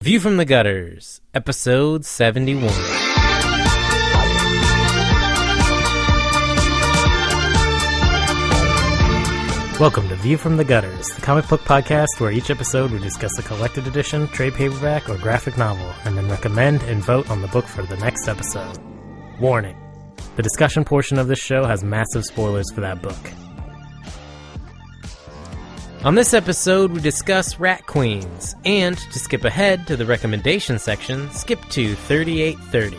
View from the Gutters, episode 71. Welcome to View from the Gutters, the comic book podcast where each episode we discuss a collected edition, trade paperback, or graphic novel, and then recommend and vote on the book for the next episode. Warning: the discussion portion of this show has massive spoilers for that book. On this episode, we discuss Rat Queens, and to skip ahead to the recommendation section, skip to 3830.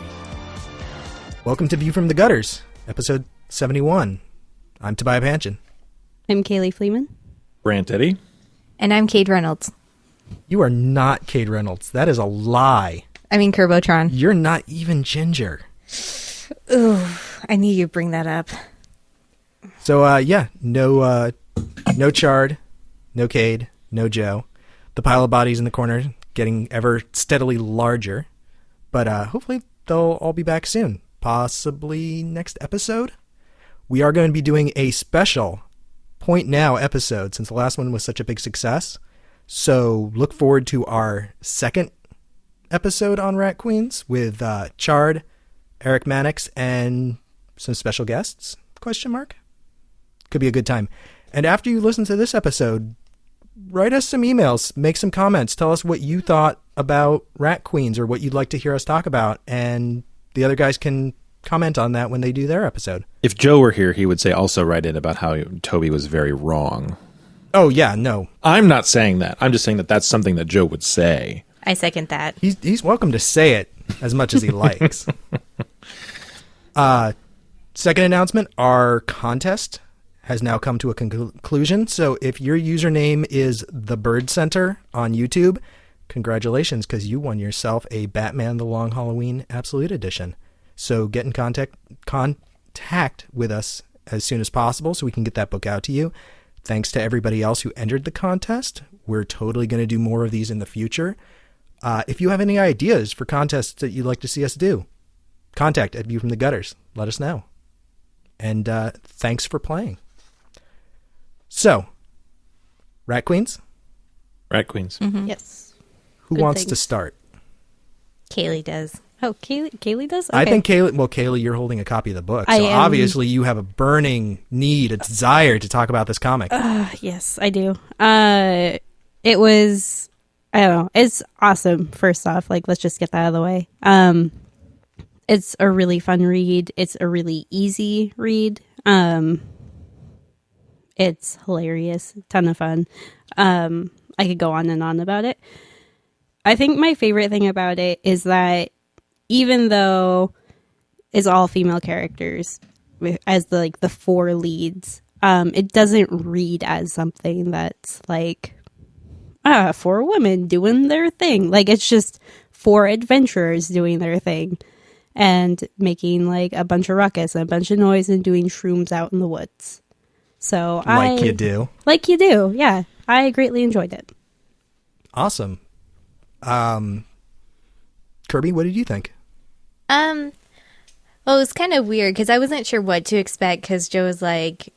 Welcome to View from the Gutters, episode 71. I'm Tobiah Panchin. I'm Kaylee Fleeman. Brant Eddy. And I'm Cade Reynolds. You are not Cade Reynolds. That is a lie. I mean Curbotron. You're not even Ginger. Ooh, I knew you'd bring that up. So, no Chard, no Cade, no Joe. The pile of bodies in the corner getting ever steadily larger. But hopefully they'll all be back soon. Possibly next episode. We are going to be doing a special Point Now episode since the last one was such a big success. So look forward to our second episode on Rat Queens with Chard, Eric Mannix, and some special guests? Question mark? Could be a good time. And after you listen to this episode, write us some emails, make some comments, tell us what you thought about Rat Queens or what you'd like to hear us talk about, and the other guys can comment on that when they do their episode. If Joe were here, he would say also write in about how Toby was very wrong. Oh, yeah, no. I'm not saying that. I'm just saying that that's something that Joe would say. I second that. He's welcome to say it as much as he likes. Second announcement, our contest has now come to a conclusion. So if your username is The Bird Center on YouTube, congratulations, because you won yourself a Batman The Long Halloween Absolute Edition. So get in contact with us as soon as possible so we can get that book out to you. Thanks to everybody else who entered the contest. We're totally going to do more of these in the future. If you have any ideas for contests that you'd like to see us do, contact at View from the Gutters. Let us know. And thanks for playing. So, Rat Queens? Rat Queens. Mm-hmm. Yes. Who Good wants things. to start? Kaylee does. Oh, Kaylee does? Okay. I think Kaylee, you're holding a copy of the book. So obviously you have a burning need, a desire to talk about this comic. Yes, I do. It was, I don't know, it's awesome, first off. Like, let's just get that out of the way. It's a really fun read. It's a really easy read. It's hilarious. Ton of fun. I could go on and on about it. I think my favorite thing about it is that even though it's all female characters as the four leads, it doesn't read as something that's like four women doing their thing. Like, it's just four adventurers doing their thing and making like a bunch of ruckus and a bunch of noise and doing shrooms out in the woods. So you do. Like you do, yeah. I greatly enjoyed it. Awesome. Kirby, what did you think? Well, it was kind of weird because I wasn't sure what to expect because Joe was like,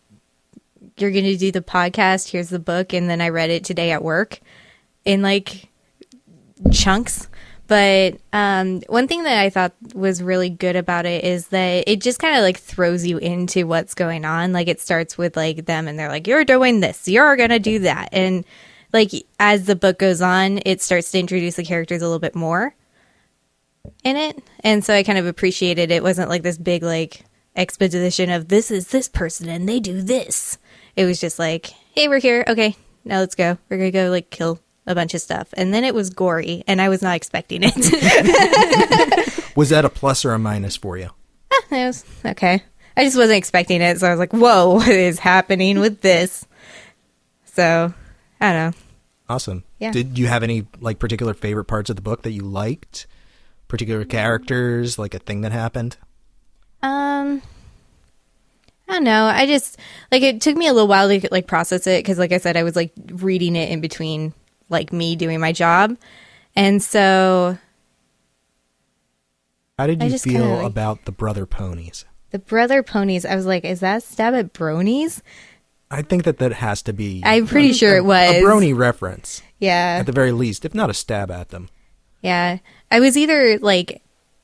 you're going to do the podcast, here's the book, and then I read it today at work in like chunks. But one thing that I thought was really good about it is that it just kind of like throws you into what's going on. Like, it starts with like them and they're like, you're doing this, you're going to do that. And like, as the book goes on, it starts to introduce the characters a little bit more in it. And so I kind of appreciated it wasn't like this big like exposition of this is this person and they do this. It was just like, hey, we're here. Okay, now let's go. We're going to go like kill a bunch of stuff. And then it was gory and I was not expecting it. Was that a plus or a minus for you? It was okay. I just wasn't expecting it. So I was like, whoa, what is happening with this? So I don't know. Awesome. Yeah. Did you have any like particular favorite parts of the book that you liked? Particular characters, like a thing that happened? I don't know. I just like it took me a little while to like process it because, like I said, I was like reading it in between like me doing my job, and so. How did you feel kinda, like, about the brother ponies? The brother ponies. I was like, is that a stab at bronies? I think that has to be. I'm pretty sure it was a brony reference. Yeah. At the very least, if not a stab at them. Yeah. I was either like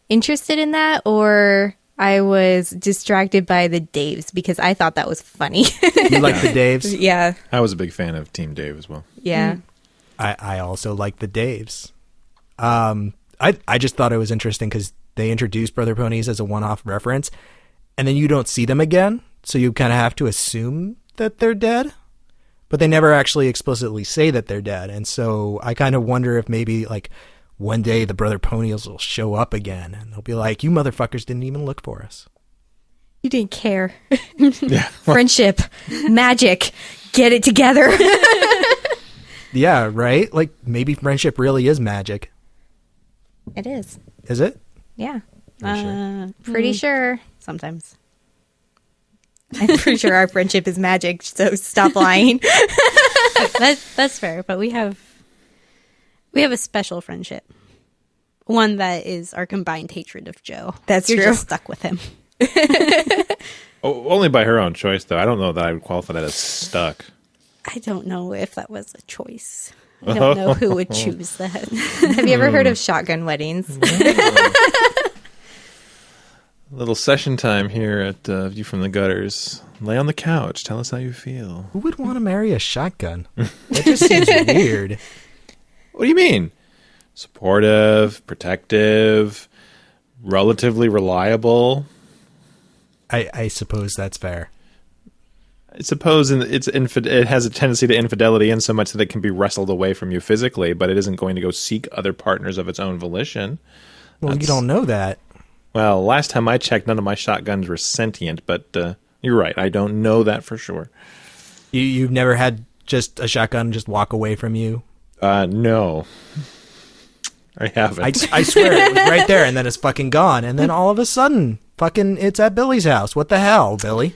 interested in that or I was distracted by the Daves because I thought that was funny. You like the Daves? Yeah. I was a big fan of Team Dave as well. Yeah. I also like the Daves. I just thought it was interesting because they introduced Brother Ponies as a one-off reference, and then you don't see them again, so you kind of have to assume that they're dead, but they never actually explicitly say that they're dead, and so I kind of wonder if maybe, like, one day the Brother Ponies will show up again, and they'll be like, you motherfuckers didn't even look for us. You didn't care. Yeah. Friendship. Magic. Get it together. Yeah, right? Like, maybe friendship really is magic. It is. Is it? Yeah. Pretty Pretty sure. Sometimes. I'm pretty sure our friendship is magic, so stop lying. That's fair, but we have a special friendship. One that is our combined hatred of Joe. That's You're true. just stuck with him. Only by her own choice, though. I don't know that I would qualify that as stuck. I don't know if that was a choice. I don't know who would choose that. Have you ever heard of shotgun weddings? Little session time here at View from the Gutters. Lay on the couch. Tell us how you feel. Who would want to marry a shotgun? That just seems weird. What do you mean? Supportive, protective, relatively reliable. I suppose that's fair. I suppose it has a tendency to infidelity in so much that it can be wrestled away from you physically, but it isn't going to go seek other partners of its own volition. Well, you don't know that. Well, last time I checked, none of my shotguns were sentient, but you're right. I don't know that for sure. You've never had just a shotgun just walk away from you? No. I haven't. I swear it was right there, and then it's fucking gone, and then all of a sudden, fucking it's at Billy's house. What the hell, Billy?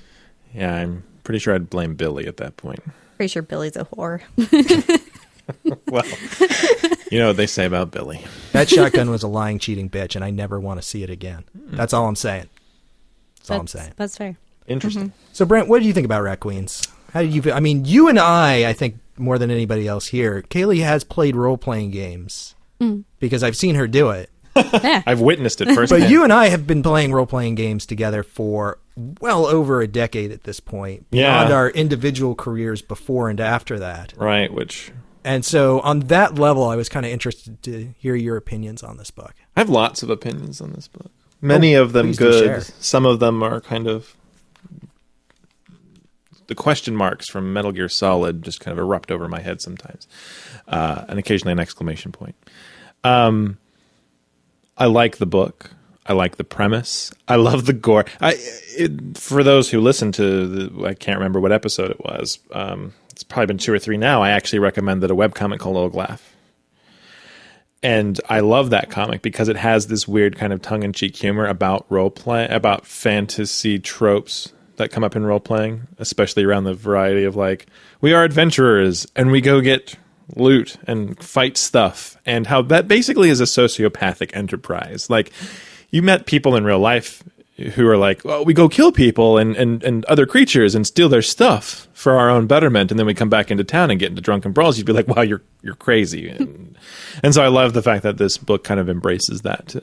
Yeah, I'm pretty sure I'd blame Billy at that point. Pretty sure Billy's a whore. Well, you know what they say about Billy. That shotgun was a lying, cheating bitch, and I never want to see it again. That's all I'm saying. That's all I'm saying. That's fair. Interesting. So, Brent, what do you think about Rat Queens? How do you feel? I mean, you and I think more than anybody else here, Kaylee has played role-playing games because I've seen her do it. Yeah. I've witnessed it firsthand. But you and I have been playing role-playing games together for well over a decade at this point, beyond our individual careers before and after that. Right, which... And so on that level, I was kind of interested to hear your opinions on this book. I have lots of opinions on this book. Many of them please do good. share. Some of them are kind of... The question marks from Metal Gear Solid just kind of erupt over my head sometimes. And occasionally an exclamation point. I like the book. I like the premise. I love the gore. For those who listen to I can't remember what episode it was. It's probably been 2 or 3 now. I actually recommended a webcomic called Oglaff. And I love that comic because it has this weird kind of tongue-in-cheek humor about role-play, about fantasy tropes that come up in role-playing, especially around the variety of, like, we are adventurers and we go get loot and fight stuff, and how that basically is a sociopathic enterprise. Like, you met people in real life who are like, well, we go kill people and other creatures and steal their stuff for our own betterment, and then we come back into town and get into drunken brawls. You'd be like, wow, you're crazy. And so I love the fact that this book kind of embraces that.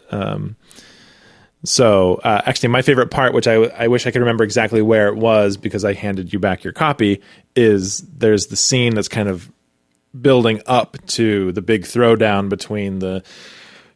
So actually, my favorite part, which I wish I could remember exactly where it was because I handed you back your copy, is there's the scene that's kind of building up to the big throwdown between the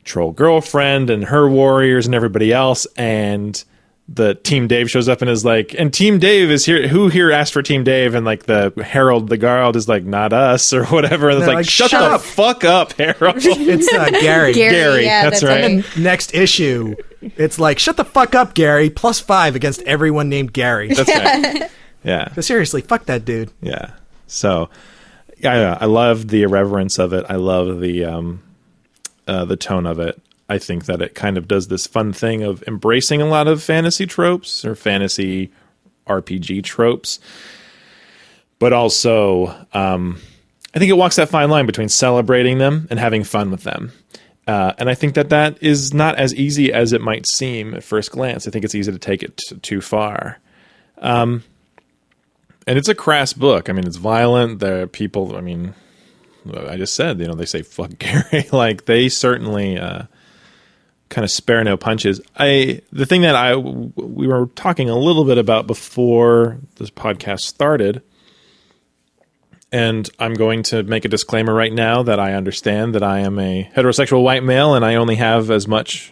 troll girlfriend and her warriors and everybody else, and the Team Dave shows up and is like, and Team Dave is here. Who here asked for Team Dave? And like the Herald, the Guard is like, not us or whatever. And it's like, shut the fuck up, Herald. It's Gary. Gary, yeah, that's right. And then next issue, it's like, shut the fuck up, Gary. +5 against everyone named Gary. That's right. Yeah. But seriously, fuck that dude. Yeah. So I love the irreverence of it. I love the tone of it. I think that it kind of does this fun thing of embracing a lot of fantasy tropes or fantasy RPG tropes. But also, I think it walks that fine line between celebrating them and having fun with them. And I think that is not as easy as it might seem at first glance. I think it's easy to take it too far. And it's a crass book. I mean, it's violent. There are people, I mean, I just said, they say fuck Gary. Like they certainly kind of spare no punches. The thing that we were talking a little bit about before this podcast started, and I'm going to make a disclaimer right now that I understand that I am a heterosexual white male and I only have as much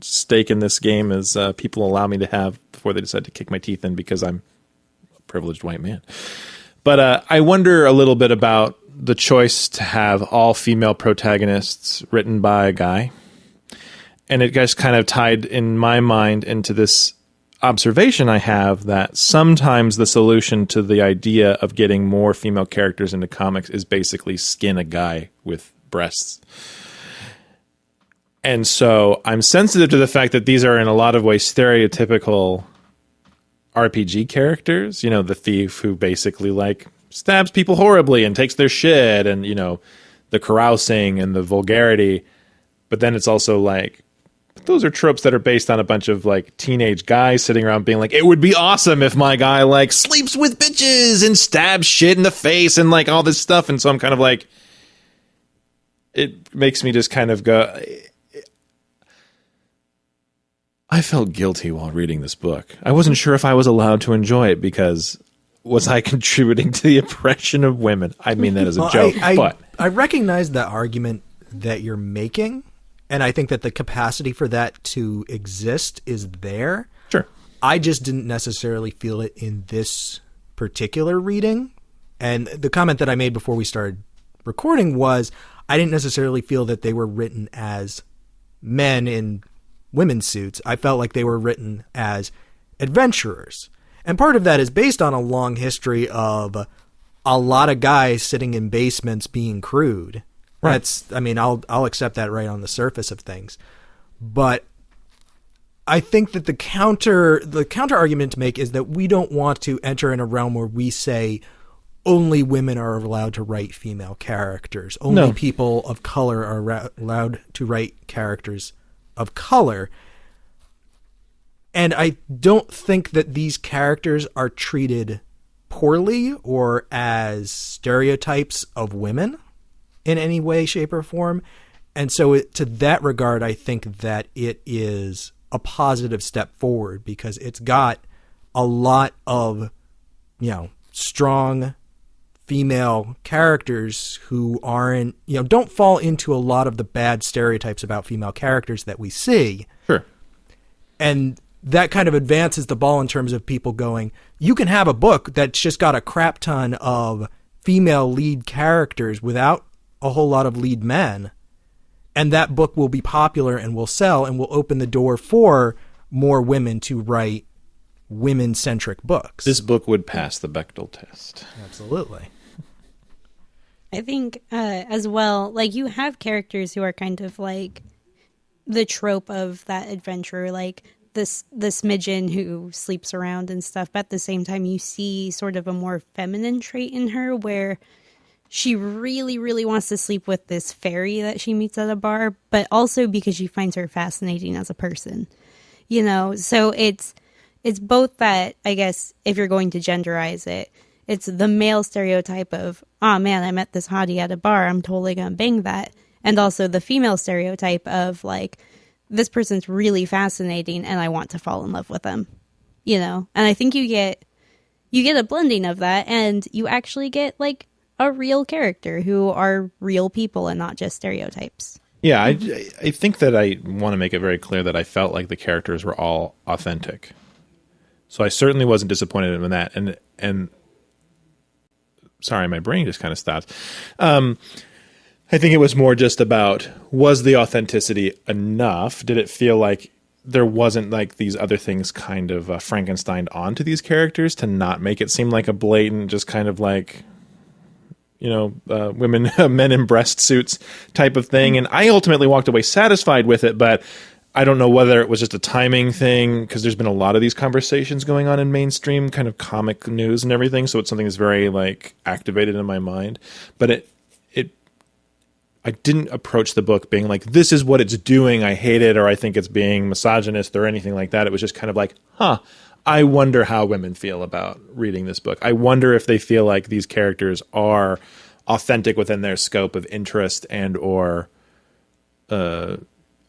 stake in this game as people allow me to have before they decide to kick my teeth in because I'm a privileged white man. But I wonder a little bit about the choice to have all female protagonists written by a guy. And it just kind of tied in my mind into this observation I have that sometimes the solution to the idea of getting more female characters into comics is basically skin a guy with breasts. And so I'm sensitive to the fact that these are in a lot of ways stereotypical RPG characters, the thief who basically like stabs people horribly and takes their shit and, the carousing and the vulgarity. But then it's also like, those are tropes that are based on a bunch of like teenage guys sitting around being like, it would be awesome if my guy like sleeps with bitches and stabs shit in the face and like all this stuff. And so I'm kind of like, it makes me just kind of go, I felt guilty while reading this book. I wasn't sure if I was allowed to enjoy it because was I contributing to the oppression of women? I mean that as a joke, but I recognize the argument that you're making. And I think that the capacity for that to exist is there. Sure. I just didn't necessarily feel it in this particular reading. And the comment that I made before we started recording was I didn't necessarily feel that they were written as men in women's suits. I felt like they were written as adventurers. And part of that is based on a long history of a lot of guys sitting in basements being crude. Right. I'll accept that right on the surface of things. But I think that the counter argument to make is that we don't want to enter in a realm where we say only women are allowed to write female characters. Only people of color are allowed to write characters of color. And I don't think that these characters are treated poorly or as stereotypes of women in any way, shape, or form. And so to that regard, I think that it is a positive step forward because it's got a lot of, strong female characters who aren't, don't fall into a lot of the bad stereotypes about female characters that we see. Sure. And that kind of advances the ball in terms of people going, you can have a book that's just got a crap ton of female lead characters without a whole lot of lead men, and that book will be popular and will sell and will open the door for more women to write women-centric books. This book would pass the Bechdel test. Absolutely. I think as well, like you have characters who are kind of like the trope of that adventurer, like the smidgen who sleeps around and stuff, but at the same time you see sort of a more feminine trait in her where she really, really wants to sleep with this fairy that she meets at a bar, but also because she finds her fascinating as a person, So it's both that, I guess, if you're going to genderize it, it's the male stereotype of, oh man, I met this hottie at a bar, I'm totally going to bang that. And also the female stereotype of like, this person's really fascinating and I want to fall in love with them, And I think you get a blending of that and you actually get like a real character who are real people and not just stereotypes. Yeah, I think that I want to make it very clear that I felt like the characters were all authentic. So I certainly wasn't disappointed in that. And sorry, my brain just kind of stopped. I think it was more just about, was the authenticity enough? Did it feel like there wasn't like these other things kind of Frankensteined onto these characters to not make it seem like a blatant, just kind of like, women, men in breast suits type of thing. And I ultimately walked away satisfied with it, but I don't know whether it was just a timing thing because there's been a lot of these conversations going on in mainstream kind of comic news and everything. So it's something that's very like activated in my mind, but I didn't approach the book being like, this is what it's doing. I hate it. Or I think it's being misogynist or anything like that. It was just kind of like, I wonder how women feel about reading this book. I wonder if they feel like these characters are authentic within their scope of interest and or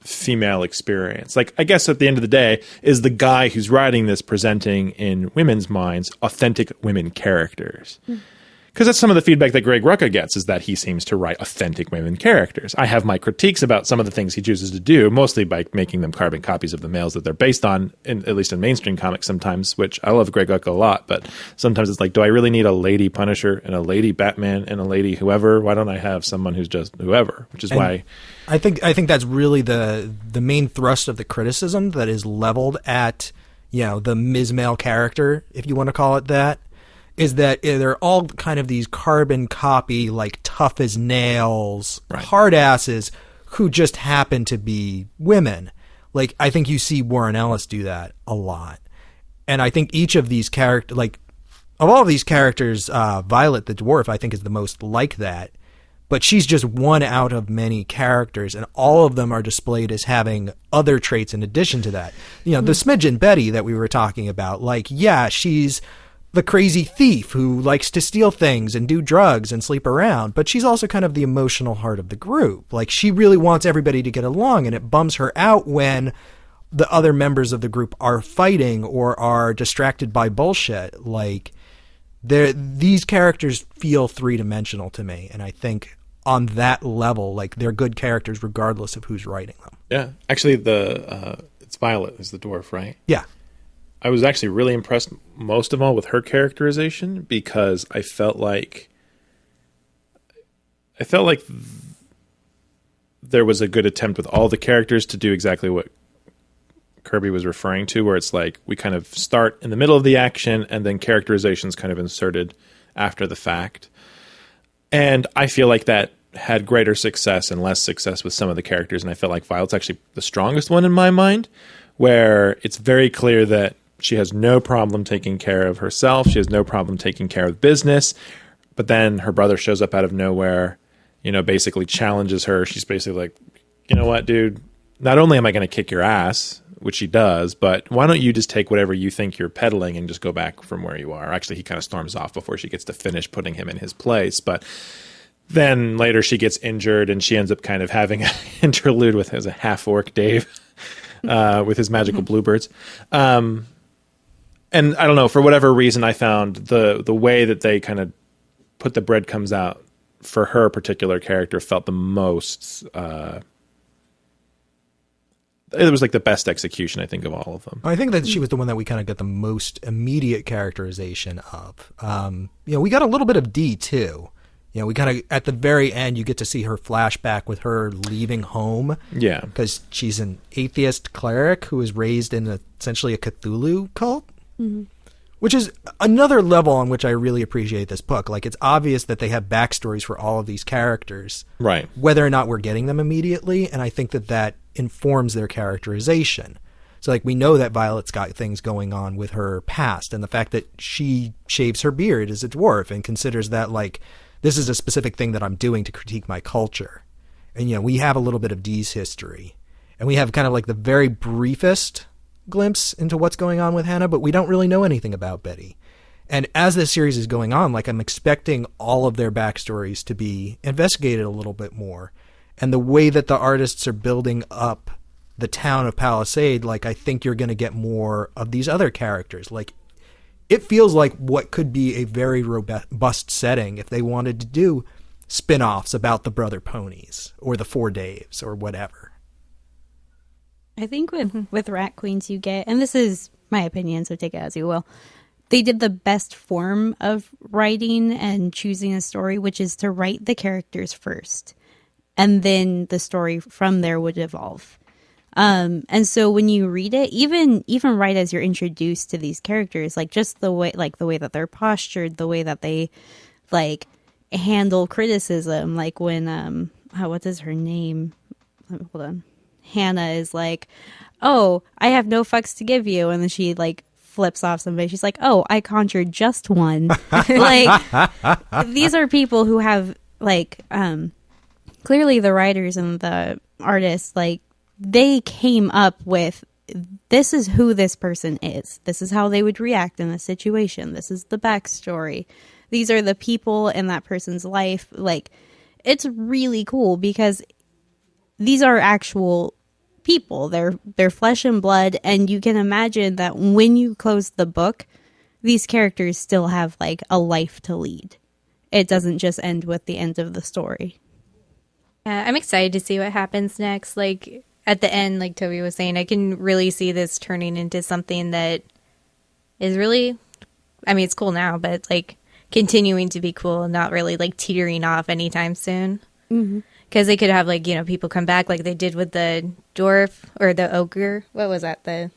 female experience. Like, I guess at the end of the day, is the guy who's writing this presenting in women's minds authentic women characters? Because that's some of the feedback that Greg Rucka gets, is that he seems to write authentic women characters. I have my critiques about some of the things he chooses to do, mostly by making them carbon copies of the males that they're based on, at least in mainstream comics sometimes, which I love Greg Rucka a lot, but sometimes it's like, do I really need a lady Punisher and a lady Batman and a lady whoever? Why don't I have someone who's just whoever? Which is why... I think that's really the main thrust of the criticism that is leveled at, the Ms. Male character, if you want to call it that, is that they're all kind of these carbon copy, like tough as nails, hard asses who just happen to be women. Like, I think you see Warren Ellis do that a lot. And I think each of these characters, like, of all of these characters, Violet the dwarf, I think is the most like that. But she's just one out of many characters, and all of them are displayed as having other traits in addition to that. The smidgen Betty that we were talking about, like, yeah, she's the crazy thief who likes to steal things and do drugs and sleep around, but she's also kind of the emotional heart of the group. Like, she really wants everybody to get along, and it bums her out when the other members of the group are fighting or are distracted by bullshit. Like, these characters feel three-dimensional to me, and I think on that level, like, they're good characters regardless of who's writing them. Yeah. Actually, it's Violet is the dwarf, right? Yeah. I was actually really impressed most of all with her characterization, because I felt like there was a good attempt with all the characters to do exactly what Kirby was referring to, where it's like we kind of start in the middle of the action and then characterizations kind of inserted after the fact. And I feel like that had greater success and less success with some of the characters, and I felt like Violet's actually the strongest one in my mind, where it's very clear that she has no problem taking care of herself. She has no problem taking care of business. But then her brother shows up out of nowhere, basically challenges her. She's basically like, you know what, dude? Not only am I going to kick your ass, which she does, but why don't you just take whatever you think you're peddling and just go back from where you are? Actually, he kind of storms off before she gets to finish putting him in his place. But then later she gets injured and she ends up kind of having an interlude with a half-orc Dave with his magical bluebirds. And I don't know, for whatever reason, I found the way that they kind of put the breadcrumbs out for her particular character felt the most... it was like the best execution, I think, of all of them. I think that she was the one that we kind of got the most immediate characterization of. We got a little bit of D, too. We kind of, at the very end, you get to see her flashback with her leaving home. Yeah. Because she's an atheist cleric who was raised in essentially a Cthulhu cult. Mm-hmm. Which is another level on which I really appreciate this book. Like, it's obvious that they have backstories for all of these characters. Right. Whether or not we're getting them immediately. And I think that informs their characterization. So, like, we know that Violet's got things going on with her past. And the fact that she shaves her beard as a dwarf and considers that, like, this is a specific thing that I'm doing to critique my culture. And, we have a little bit of Dee's history. And we have kind of like the very briefest glimpse into what's going on with Hannah, but we don't really know anything about Betty. And as this series is going on, like, I'm expecting all of their backstories to be investigated a little bit more. And the way that the artists are building up the town of Palisade, like, I think you're going to get more of these other characters. Like, it feels like what could be a very robust setting if they wanted to do spin-offs about the Brother Ponies or the Four Daves or whatever. I think with Rat Queens you get, and this is my opinion, so take it as you will, they did the best form of writing and choosing a story, which is to write the characters first. And then the story from there would evolve. And so when you read it, even right as you're introduced to these characters, like just the way that they're postured, the way that they like handle criticism, like when what is her name? Hold on. Hannah is like, oh, I have no fucks to give you, and then she like flips off somebody. She's like, oh, I conjured just one. Like, these are people who have like clearly the writers and the artists, like, they came up with, this is who this person is. This is how they would react in a situation. This is the backstory. these are the people in that person's life. Like, it's really cool because these are actual people. They're flesh and blood, and you can imagine that when you close the book, these characters still have like a life to lead. It doesn't just end with the end of the story. I'm excited to see what happens next. Like at the end, like Toby was saying, I can really see this turning into something that is really, I mean, it's cool now, but like continuing to be cool and not really like teetering off anytime soon. Because they could have like, you know, people come back like they did with the dwarf or the ogre. What was that? The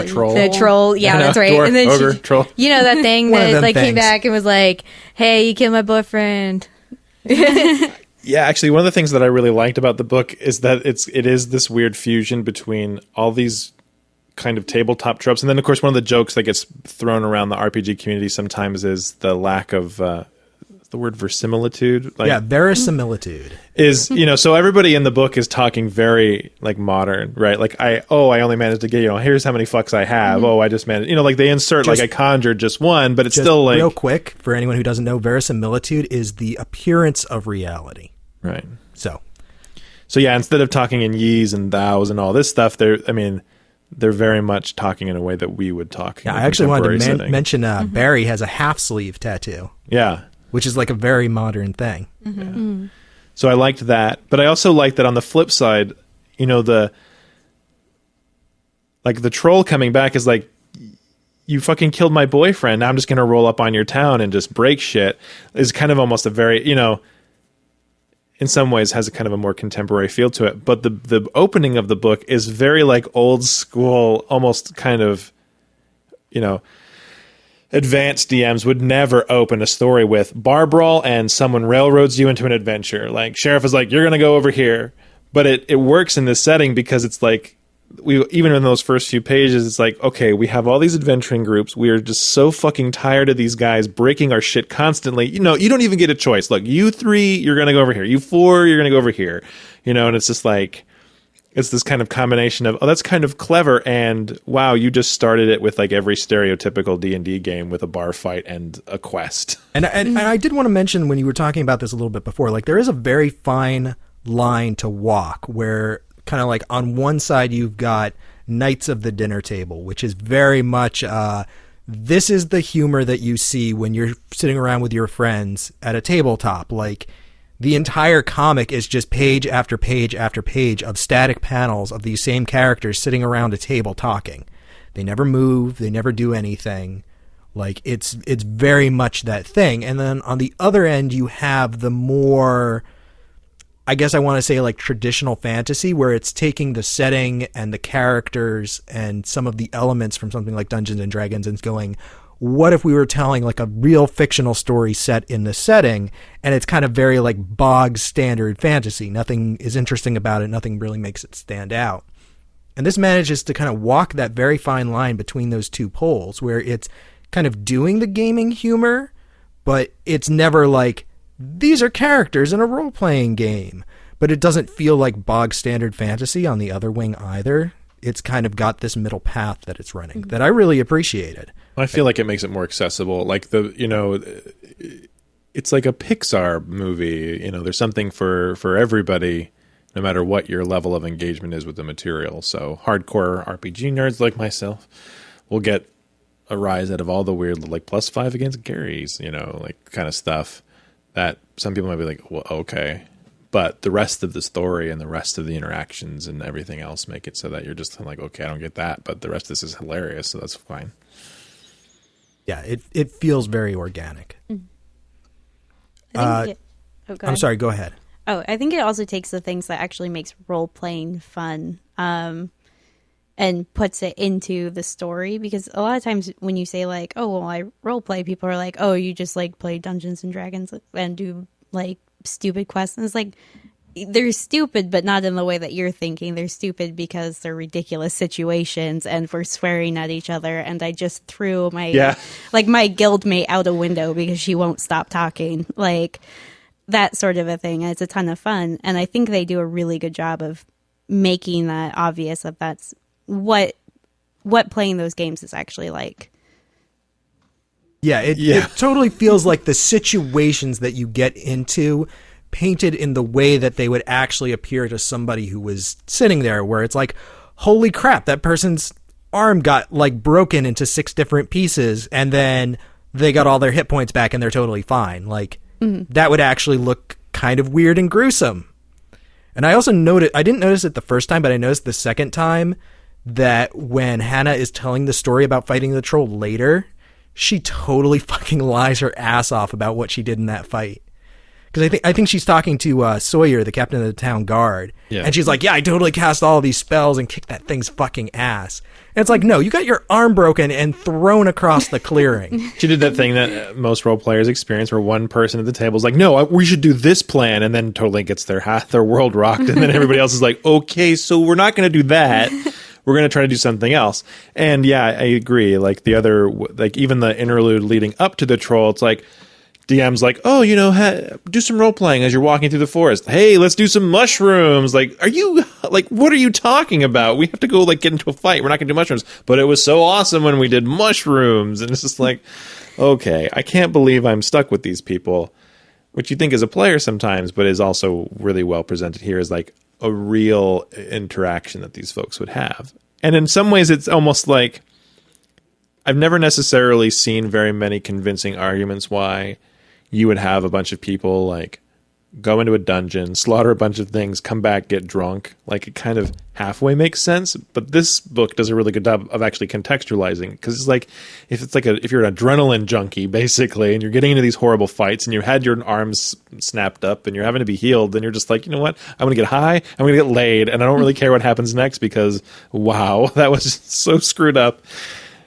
troll. The troll. Yeah, that's right. Dwarf, and then ogre, troll. You know that thing One of that them like came things. back and was like, "Hey, you killed my boyfriend." Yeah, actually, one of the things that I really liked about the book is that it is this weird fusion between all these kind of tabletop tropes, and then of course one of the jokes that gets thrown around the RPG community sometimes is the lack of the word verisimilitude. Like, Yeah, verisimilitude. is, you know, so everybody in the book is talking very like modern, right? Like I only managed to get, you know, here's how many fucks I have. Oh, I just managed, you know, like they insert Just- like I conjured just one, but it's Just still like real quick, for anyone who doesn't know, verisimilitude is the appearance of reality. right. So, So yeah, instead of talking in ye's and thous and all this stuff, they're very much talking in a way that we would talk. yeah, in a I actually wanted to contemporary setting. mention Barry has a half sleeve tattoo, Yeah. which is like a very modern thing. So I liked that, but I also liked that on the flip side, you know, the troll coming back is like, you fucking killed my boyfriend. Now I'm just going to roll up on your town and just break shit, is kind of almost a very, you know, in some ways has a kind of a more contemporary feel to it. But the opening of the book is very like old school, almost kind of, you know, advanced DMs would never open a story with bar brawl and someone railroads you into an adventure. Like sheriff is like, you're going to go over here. But it works in this setting because it's like, we even in those first few pages, it's like, okay, we have all these adventuring groups. We are just so fucking tired of these guys breaking our shit constantly. You know, you don't even get a choice. Look, you 3, you're going to go over here. You 4, you're going to go over here. You know, and it's just like, it's this kind of combination of, oh, that's kind of clever, and wow, you just started it with like every stereotypical D&D game with a bar fight and a quest. And I did want to mention when you were talking about this a little bit before, like there is a very fine line to walk where kind of like on one side you've got Knights of the Dinner Table, which is very much this is the humor that you see when you're sitting around with your friends at a tabletop. Like the entire comic is just page after page after page of static panels of these same characters sitting around a table talking. They never move, they never do anything. Like it's very much that thing. And then on the other end you have the more, I guess I want to say like traditional fantasy, where it's taking the setting and the characters and some of the elements from something like Dungeons and Dragons and going, what if we were telling like a real fictional story set in the setting? And it's kind of very like bog standard fantasy. Nothing is interesting about it. Nothing really makes it stand out. And this manages to kind of walk that very fine line between those two poles where it's kind of doing the gaming humor, but it's never like, these are characters in a role-playing game. But it doesn't feel like bog standard fantasy on the other wing either. It's kind of got this middle path that it's running that I really appreciated. I feel like it makes it more accessible. Like it's like a Pixar movie. You know, there's something for everybody, no matter what your level of engagement is with the material. So hardcore RPG nerds like myself will get a rise out of all the weird, like +5 against Gary's, you know, like kind of stuff that some people might be like, well, okay. But the rest of the story and the rest of the interactions and everything else make it so that you're just like, okay, I don't get that, but the rest of this is hilarious, so that's fine. Yeah, it feels very organic. I think go I'm ahead. sorry, go ahead. Oh, I think it also takes the things that actually makes role playing fun, and puts it into the story. Because a lot of times when you say like, "Oh, well, I role play," people are like, "Oh, you just like play Dungeons and Dragons and do like stupid quests." And it's like, they're stupid, but not in the way that you're thinking. They're stupid because they're ridiculous situations, and we're swearing at each other. And I just threw my my guildmate out a window because she won't stop talking. Like that sort of a thing. And it's a ton of fun, and I think they do a really good job of making that obvious that that's what playing those games is actually like. Yeah, it totally feels like the situations that you get into painted in the way that they would actually appear to somebody who was sitting there, where it's like, holy crap, that person's arm got like broken into 6 different pieces and then they got all their hit points back and they're totally fine. Like that would actually look kind of weird and gruesome. And I also noted, I didn't notice it the first time, but I noticed the second time that when Hannah is telling the story about fighting the troll later, she totally fucking lies her ass off about what she did in that fight. Because I think she's talking to Sawyer, the captain of the town guard, and she's like, "Yeah, I totally cast all these spells and kicked that thing's fucking ass." And it's like, no, you got your arm broken and thrown across the clearing. She did that thing that most role players experience, where one person at the table is like, "No, we should do this plan," and then totally gets their world rocked, and then everybody else is like, "Okay, so we're not going to do that. We're going to try to do something else." And yeah, I agree. Like the other, like even the interlude leading up to the troll, it's like DM's like, "Oh, do some role playing as you're walking through the forest. Hey, let's do some mushrooms." Like, what are you talking about? We have to go like get into a fight. We're not going to do mushrooms. But it was so awesome when we did mushrooms. And it's just like, okay, I can't believe I'm stuck with these people, which you think as a player sometimes, but is also really well presented here as like a real interaction that these folks would have. And in some ways, it's almost like I've never necessarily seen very many convincing arguments why you would have a bunch of people like go into a dungeon, slaughter a bunch of things, come back, get drunk. Like it kind of halfway makes sense. But this book does a really good job of actually contextualizing, because it's like if you're an adrenaline junkie basically, and you're getting into these horrible fights, and you had your arms snapped up, and you're having to be healed, then you're just like, you know what? I'm going to get high, I'm going to get laid, and I don't really care what happens next, because wow, that was so screwed up.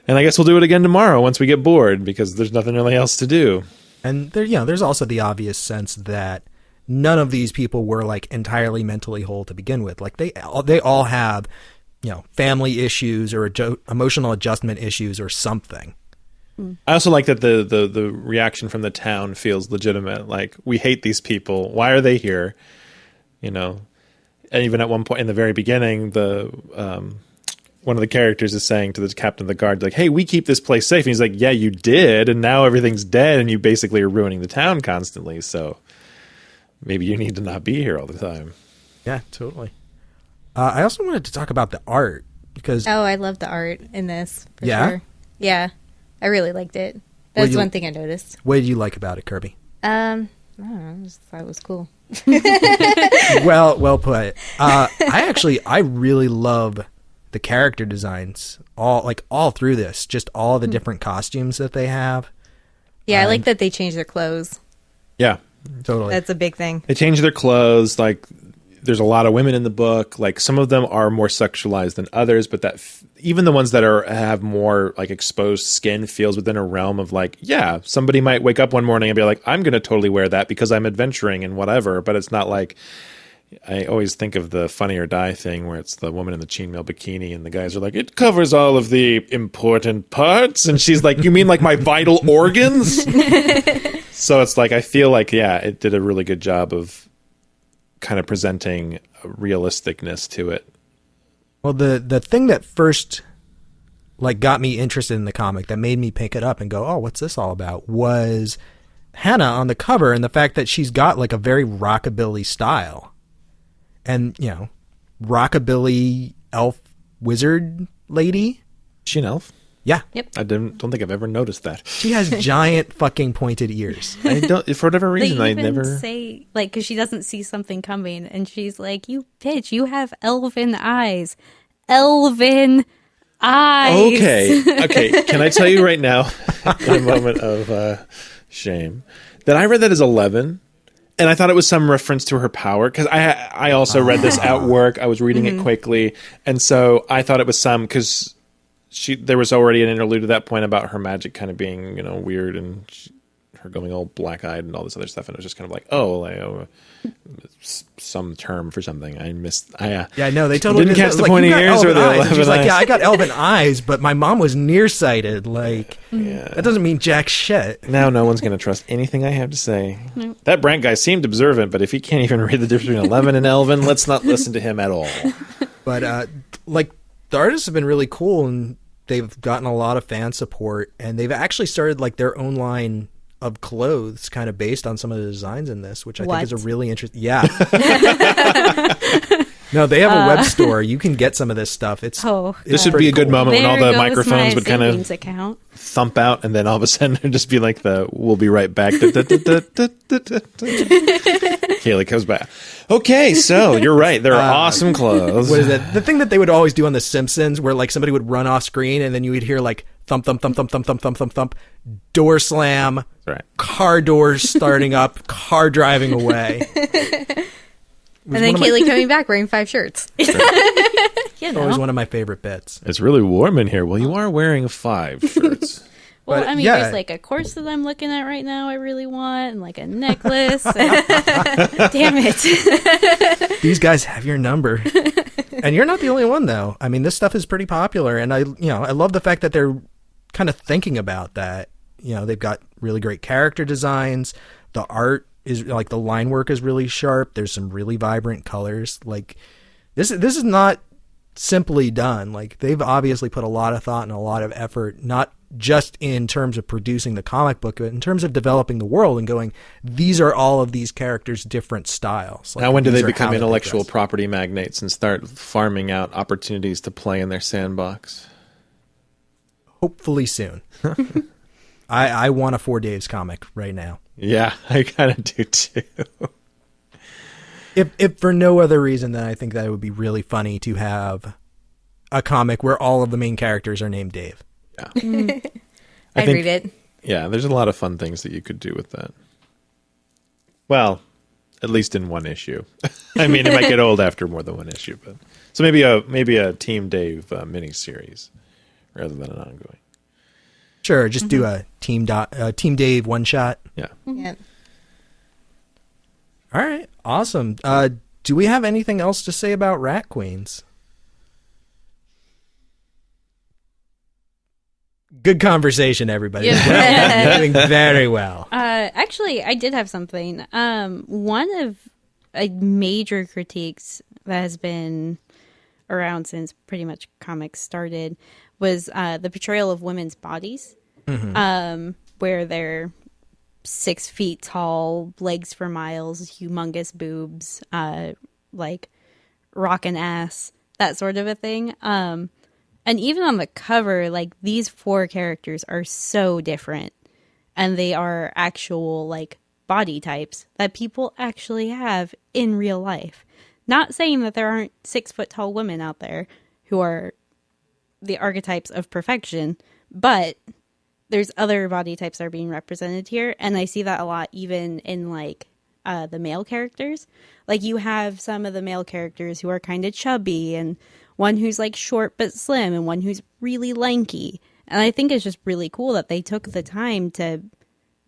And I guess we'll do it again tomorrow once we get bored, because there's nothing really else to do. And there's also the obvious sense that none of these people were like entirely mentally whole to begin with. Like they all have, family issues or emotional adjustment issues or something. I also like that the reaction from the town feels legitimate. Like, we hate these people. Why are they here? And even at one point in the very beginning, one of the characters is saying to the captain of the guard, like, "Hey, we keep this place safe." And he's like, "Yeah, you did. And now everything's dead. And you basically are ruining the town constantly. So maybe you need to not be here all the time." Yeah, totally. I also wanted to talk about the art, because... Oh, I love the art in this. For Yeah? Sure. Yeah. I really liked it. That's one thing I noticed. What did you like about it, Kirby? I don't know. I just thought it was cool. Well put. I really love the character designs all through this, just all the different costumes that they have. Yeah, I like that they changed their clothes. Yeah, totally. That's a big thing. They change their clothes. Like, there's a lot of women in the book. Like, some of them are more sexualized than others, but even the ones that have more like exposed skin feels within a realm of like, yeah, somebody might wake up one morning and be like, "I'm going to totally wear that because I'm adventuring and whatever." But it's not like, I always think of the Funny or Die thing, where it's the woman in the chainmail bikini and the guys are like, "It covers all of the important parts." And she's like, "You mean like my vital organs?" So it's like, I feel like, yeah, it did a really good job of kind of presenting a realisticness to it. Well, the thing that first like got me interested in the comic, that made me pick it up and go, "Oh, what's this all about?" was Hannah on the cover, and the fact that she's got like a very rockabilly style. And, rockabilly elf wizard lady. Is she an elf? Yeah. Yep. I don't think I've ever noticed that. She has giant fucking pointed ears. I don't, for whatever reason, They I even never say, like, because she doesn't see something coming, and she's like, "You bitch, you have elven eyes. Elven eyes." Okay. Can I tell you right now, in a moment of shame, that I read that as 11, and I thought it was some reference to her power, because I also read this at work. I was reading it quickly, and so I thought it was because there was already an interlude at that point about her magic kind of being, weird, and her going all black-eyed and all this other stuff, and it was just kind of like, some term for something. I missed. Yeah, no, they totally didn't catch the pointy ears or the 11 eyes. She's like, "Yeah, I got elven eyes, but my mom was nearsighted." Like, that doesn't mean jack shit. Now no one's going to trust anything I have to say. Nope. That Brant guy seemed observant, but if he can't even read the difference between 11 and elven, let's not listen to him at all. But, the artists have been really cool, and they've gotten a lot of fan support, and they've actually started like their own line of clothes kind of based on some of the designs in this, which I think is a really interesting. Yeah. No, they have a web store. You can get some of this stuff. This would be a good moment when all the microphones would kind of account. thump out, and then all of a sudden there'd just be like "We'll be right back." Kaylee comes back. Okay, so you're right. They're awesome clothes. What is it? The thing that they would always do on The Simpsons, where like somebody would run off screen, and then you would hear like thump, thump, thump, thump, thump, thump, thump, thump, thump, door slam, right. Car doors starting up, car driving away. And then Kaylee coming back wearing 5 shirts. Always one of my favorite bits. It's really warm in here. Well, you are wearing 5 shirts. Well, But, I mean, yeah. there's like a corset that I'm looking at right now I really want, and like a necklace. Damn it. These guys have your number. And you're not the only one, though. I mean, this stuff is pretty popular, and I love the fact that they're kind of thinking about that. You know, they've got really great character designs. The art is like, the line work is really sharp. There's some really vibrant colors. Like this is not simply done. Like, they've obviously put a lot of thought and a lot of effort, not just in terms of producing the comic book, but in terms of developing the world and going, these are all of these characters' different styles. Like, Now, when do these they are become how that intellectual dress. property magnates and start farming out opportunities to play in their sandbox? Hopefully soon. I want a 4 Days comic right now. Yeah, I kind of do too. If for no other reason than I think that it would be really funny to have a comic where all of the main characters are named Dave. Yeah. I'd read it. Yeah, there's a lot of fun things that you could do with that. Well, at least in one issue. I mean, it might get old after more than one issue, but so maybe a Team Dave miniseries rather than an ongoing. Sure, just do a Team Dave one shot. Yeah. Yeah. All right, awesome. Do we have anything else to say about Rat Queens? Good conversation, everybody. Yeah. Doing very well. Actually, I did have something. One of major critiques that has been around since pretty much comics started was the portrayal of women's bodies, where they're 6 feet tall, legs for miles, humongous boobs, like rockin' ass, that sort of a thing. And even on the cover, like, these 4 characters are so different, and they are actual like body types that people actually have in real life. Not saying that there aren't 6 foot tall women out there who are the archetypes of perfection, but there's other body types that are being represented here, and I see that a lot even in like the male characters. Like, you have some of the male characters who are kind of chubby, and one who's like short but slim, and one who's really lanky. And I think it's just really cool that they took the time to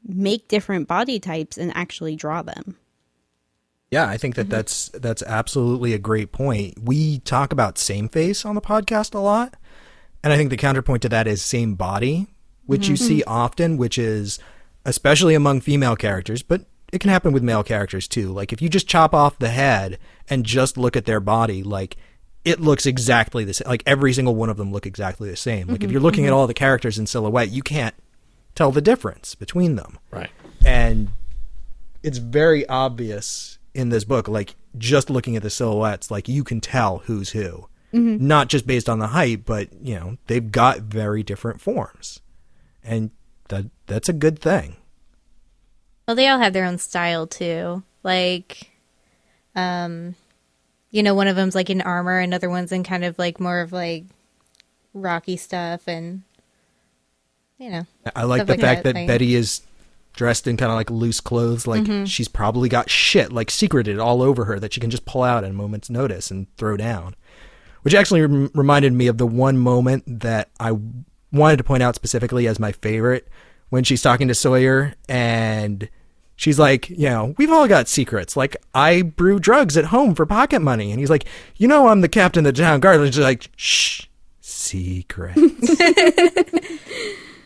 make different body types and actually draw them. Yeah, I think that's absolutely a great point. We talk about same face on the podcast a lot, and I think the counterpoint to that is same body, which you see often, which is especially among female characters, but it can happen with male characters too. Like, if you just chop off the head and just look at their body, like, it looks exactly the same. Like, every single one of them look exactly the same. Like, if you're looking at all the characters in silhouette, you can't tell the difference between them. Right. And it's very obvious in this book, like, just looking at the silhouettes, like, you can tell who's who. Not just based on the height, but, you know, they've got very different forms. And that's a good thing. Well, they all have their own style too. Like, you know, one of them's like in armor, another one's in kind of like more of like rocky stuff, and you know. I like stuff the like fact that like- Betty is dressed in kind of like loose clothes, like she's probably got shit like secreted all over her that she can just pull out at a moment's notice and throw down. Which actually reminded me of the one moment that I wanted to point out specifically as my favorite, when she's talking to Sawyer and she's like, you know, we've all got secrets. Like, I brew drugs at home for pocket money. And he's like, you know, I'm the captain of the town guard. And she's like, shh, secret.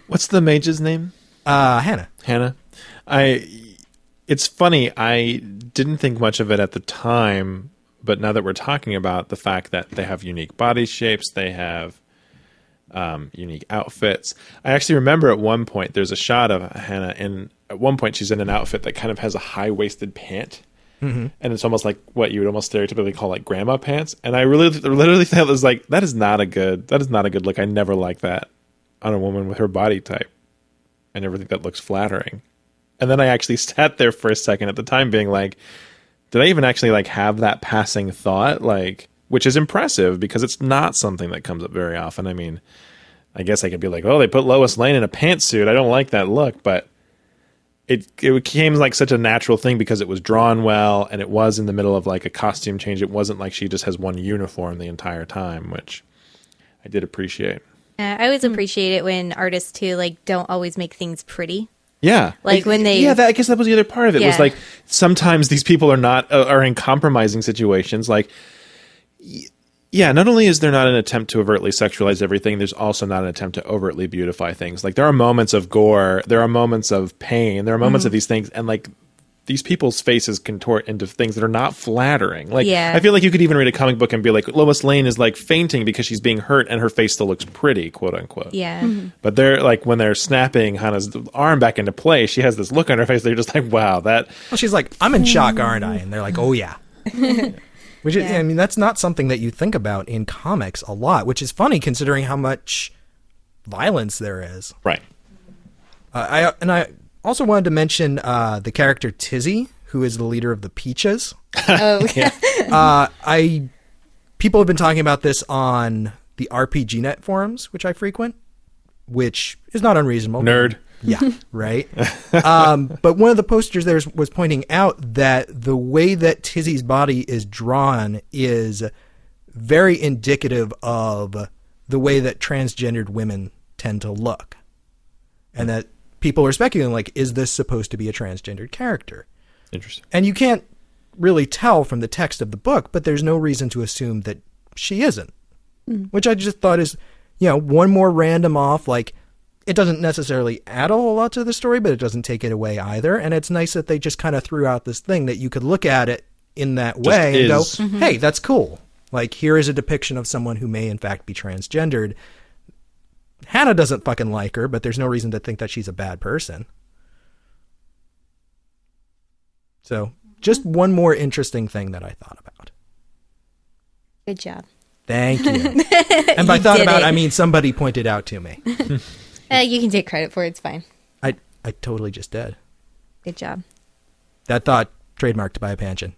What's the mage's name? Hannah. Hannah. It's funny. I didn't think much of it at the time, but now that we're talking about the fact that they have unique body shapes, they have unique outfits. I actually remember at one point there's a shot of Hannah, and at one point she's in an outfit that kind of has a high-waisted pant. Mm-hmm. And it's almost like what you would almost stereotypically call like grandma pants. And I literally thought it was like, that is not a good look. I never like that on a woman with her body type. I never think that looks flattering. And then I actually sat there for a second at the time being like, did I even actually like have that passing thought? Like, which is impressive because it's not something that comes up very often. I mean, I guess I could be like, oh, they put Lois Lane in a pantsuit. I don't like that look, but it became like such a natural thing because it was drawn well and it was in the middle of like a costume change. It wasn't like she just has one uniform the entire time, which I did appreciate. I always appreciate it when artists too like don't always make things pretty. Yeah, like when they I guess that was the other part of it. Was like sometimes these people are in compromising situations. Like, yeah, not only is there not an attempt to overtly sexualize everything, there's also not an attempt to overtly beautify things. Like there are moments of gore, there are moments of pain, there are moments of these things, and like these people's faces contort into things that are not flattering. Like I feel like you could even read a comic book and be like, Lois Lane is like fainting because she's being hurt and her face still looks pretty, quote unquote. Yeah. Mm-hmm. But they're like when they're snapping Hannah's arm back into place, she has this look on her face. They're just like, wow, that. Well, she's like, I'm in shock, aren't I? And they're like, oh yeah. Which is, I mean, that's not something that you think about in comics a lot, which is funny considering how much violence there is. Right. I also wanted to mention the character Tizzy, who is the leader of the Peaches. Oh, yeah. People have been talking about this on the RPGNet forums, which I frequent, which is not unreasonable. Nerd. Yeah, right. But one of the posters there was pointing out that the way that Tizzy's body is drawn is very indicative of the way that transgendered women tend to look. And that people are speculating, like, is this supposed to be a transgendered character? Interesting. And you can't really tell from the text of the book, but there's no reason to assume that she isn't. Which I just thought is, one more random off, like, it doesn't necessarily add a whole lot to the story, but it doesn't take it away either. And it's nice that they just kind of threw out this thing that you could look at it in that way and go, hey, that's cool. Like, here is a depiction of someone who may in fact be transgendered. Hannah doesn't fucking like her, but there's no reason to think that she's a bad person. So, just one more interesting thing that I thought about. Good job. Thank you. And by thought about, I mean somebody pointed out to me. You can take credit for it. It's fine. I totally just did. Good job. That thought trademarked by a Panchin.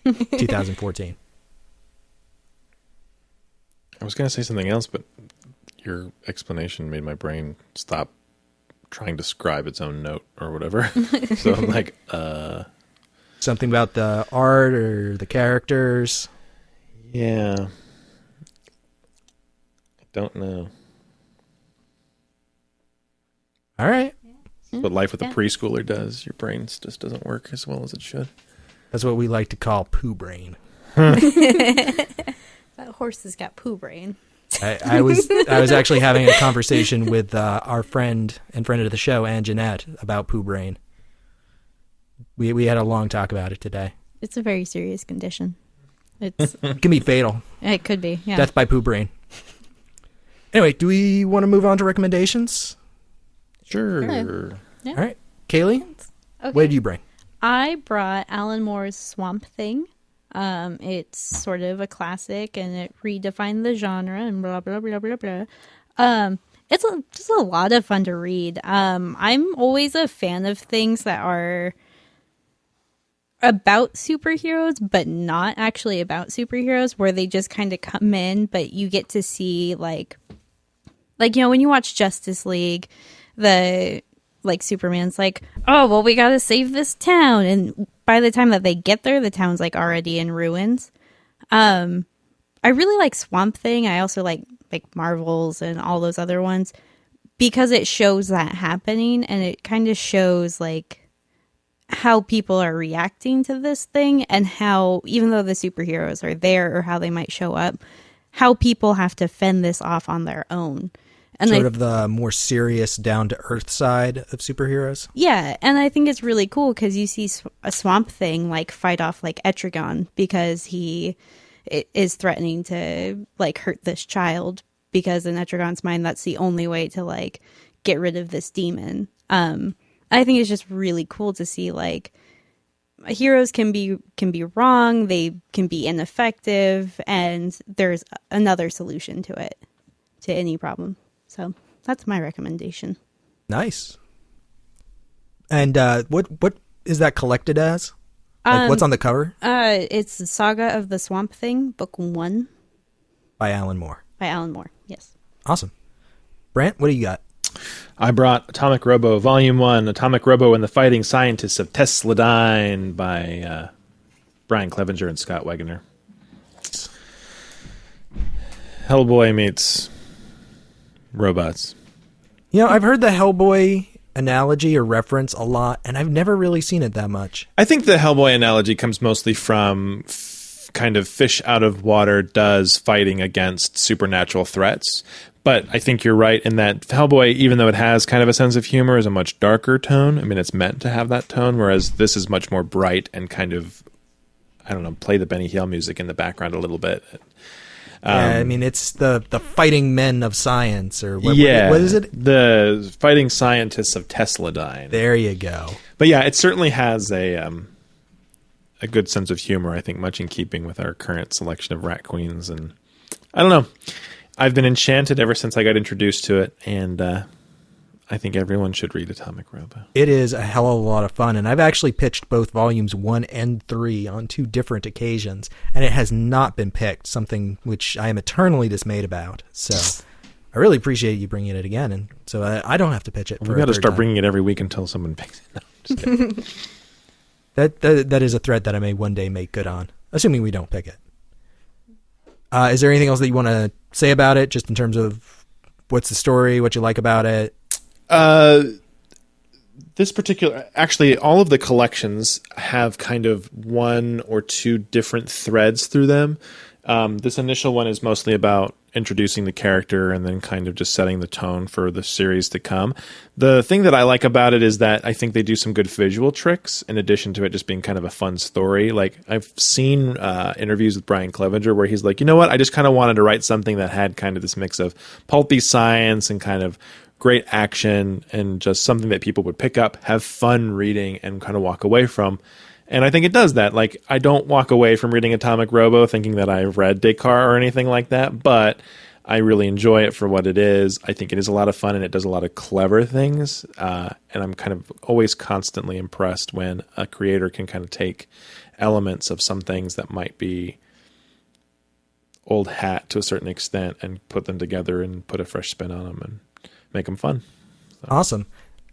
2014. I was going to say something else, but your explanation made my brain stop trying to scribe its own note or whatever. So I'm like, Something about the art or the characters. Yeah. I don't know. All right. What life with a preschooler does. Your brain just doesn't work as well as it should. That's what we like to call poo brain. That horse has got poo brain. I was actually having a conversation with our friend and friend of the show, Ann Jeanette, about poo brain. We had a long talk about it today. It's a very serious condition. It can be fatal. It could be, yeah. Death by poo brain. Anyway, do we want to move on to recommendations? Sure. Yeah. All right. Kaylee, Okay. what did you bring? I brought Alan Moore's Swamp Thing. It's sort of a classic, and it redefined the genre and blah, blah, blah, blah, blah. It's just a lot of fun to read. I'm always a fan of things that are about superheroes, but not actually about superheroes, where they just kind of come in, but you get to see, like, when you watch Justice League, Superman's like, oh, well, we gotta save this town, and by the time that they get there, the town's like already in ruins. I really like Swamp Thing. I also like Marvels and all those other ones because it shows that happening, and it kind of shows like how people are reacting to this thing, and how, even though the superheroes are there or how they might show up, how people have to fend this off on their own. And sort of the more serious, down-to-earth side of superheroes? Yeah, and I think it's really cool because you see a Swamp Thing like fight off like Etrigan because he is threatening to like hurt this child because in Etrigan's mind, that's the only way to like get rid of this demon. I think it's just really cool to see like heroes can be wrong, they can be ineffective, and there's another solution to it, to any problem. So that's my recommendation. Nice. And what is that collected as? Like, what's on the cover? It's the Saga of the Swamp Thing, Book 1. By Alan Moore. By Alan Moore, yes. Awesome. Brant, what do you got? I brought Atomic Robo Volume 1, Atomic Robo and the Fighting Scientists of Tesladine by Brian Clevenger and Scott Wegener. Hellboy meets robots. You know, I've heard the Hellboy analogy or reference a lot, and I've never really seen it that much. I think the Hellboy analogy comes mostly from kind of fish out of water does fighting against supernatural threats. But I think you're right in that Hellboy, even though it has kind of a sense of humor, is a much darker tone. I mean, it's meant to have that tone, whereas this is much more bright and kind of, I don't know, play the Benny Hill music in the background a little bit. Yeah, I mean, it's the fighting men of science, or what is it? The Fighting Scientists of Tesladine. There you go. But yeah, it certainly has a good sense of humor, I think, much in keeping with our current selection of rat queens. And I don't know. I've been enchanted ever since I got introduced to it, and I think everyone should read Atomic Robo. It is a hell of a lot of fun, and I've actually pitched both volumes 1 and 3 on 2 different occasions, and it has not been picked, something which I am eternally dismayed about. So I really appreciate you bringing it again, and so I don't have to pitch it. We've got to start bringing it every week until someone picks it. No, just kidding. That is a threat that I may one day make good on, assuming we don't pick it. Is there anything else that you want to say about it, just in terms of what's the story, what you like about it? This particular, actually, all of the collections have kind of 1 or 2 different threads through them. This initial one is mostly about introducing the character and then kind of just setting the tone for the series to come. The thing that I like about it is that I think they do some good visual tricks in addition to it just being kind of a fun story. Like, I've seen interviews with Brian Clevenger where he's like, you know what, I just kind of wanted to write something that had kind of this mix of pulpy science and kind of great action and just something that people would pick up, have fun reading, and kind of walk away from. And I think it does that. Like, I don't walk away from reading Atomic Robo thinking that I've read Descartes or anything like that, but I really enjoy it for what it is. I think it is a lot of fun, and it does a lot of clever things. And I'm kind of always constantly impressed when a creator can kind of take elements of some things that might be old hat to a certain extent and put them together and put a fresh spin on them and make them fun. So. Awesome.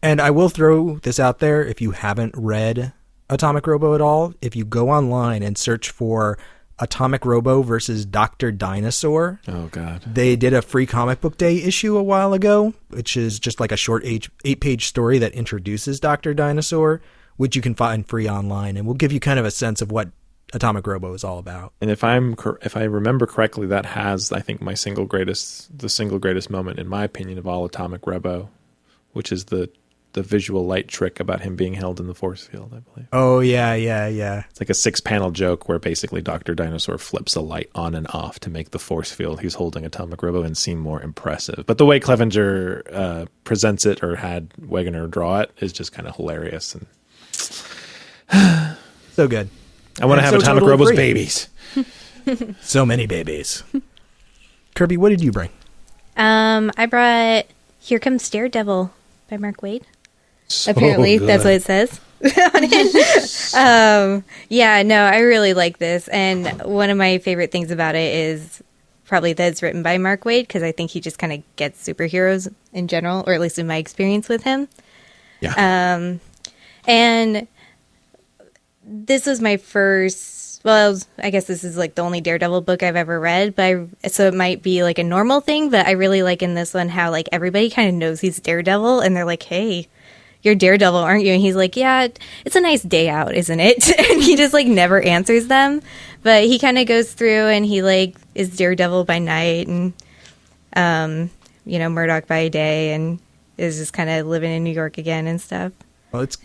And I will throw this out there, if you haven't read Atomic Robo at all, if you go online and search for Atomic Robo versus Dr. Dinosaur. Oh, God. They did a free comic book day issue a while ago, which is just like a short 8-page story that introduces Dr. Dinosaur, which you can find free online, and will give you kind of a sense of what Atomic Robo is all about. And if I remember correctly, that has, I think, the single greatest moment, in my opinion, of all Atomic Robo, which is the visual light trick about him being held in the force field, I believe. Oh, yeah. It's like a 6-panel joke where basically Dr. Dinosaur flips a light on and off to make the force field he's holding Atomic Robo and seem more impressive. But the way Clevenger presents it, or had Wegener draw it, is just kind of hilarious. And so good. I want to have so Atomic totally Robo's free. babies. So many babies. Kirby, what did you bring? I brought Here Comes Daredevil by Mark Waid. So Apparently, good. that's what it says on it. Yeah, no, I really like this. And one of my favorite things about it is probably that it's written by Mark Waid, because I think he just kind of gets superheroes in general, or at least in my experience with him. Yeah. And this was my first, well, I guess this is like the only Daredevil book I've ever read, so it might be like a normal thing, but I really like in this one how like everybody kind of knows he's Daredevil, and they're like, hey, you're Daredevil, aren't you? And he's like, yeah, it's a nice day out, isn't it? And he just like never answers them, but he kind of goes through and he like is Daredevil by night and Murdoch by day, and is just kind of living in New York again and stuff. Well, it's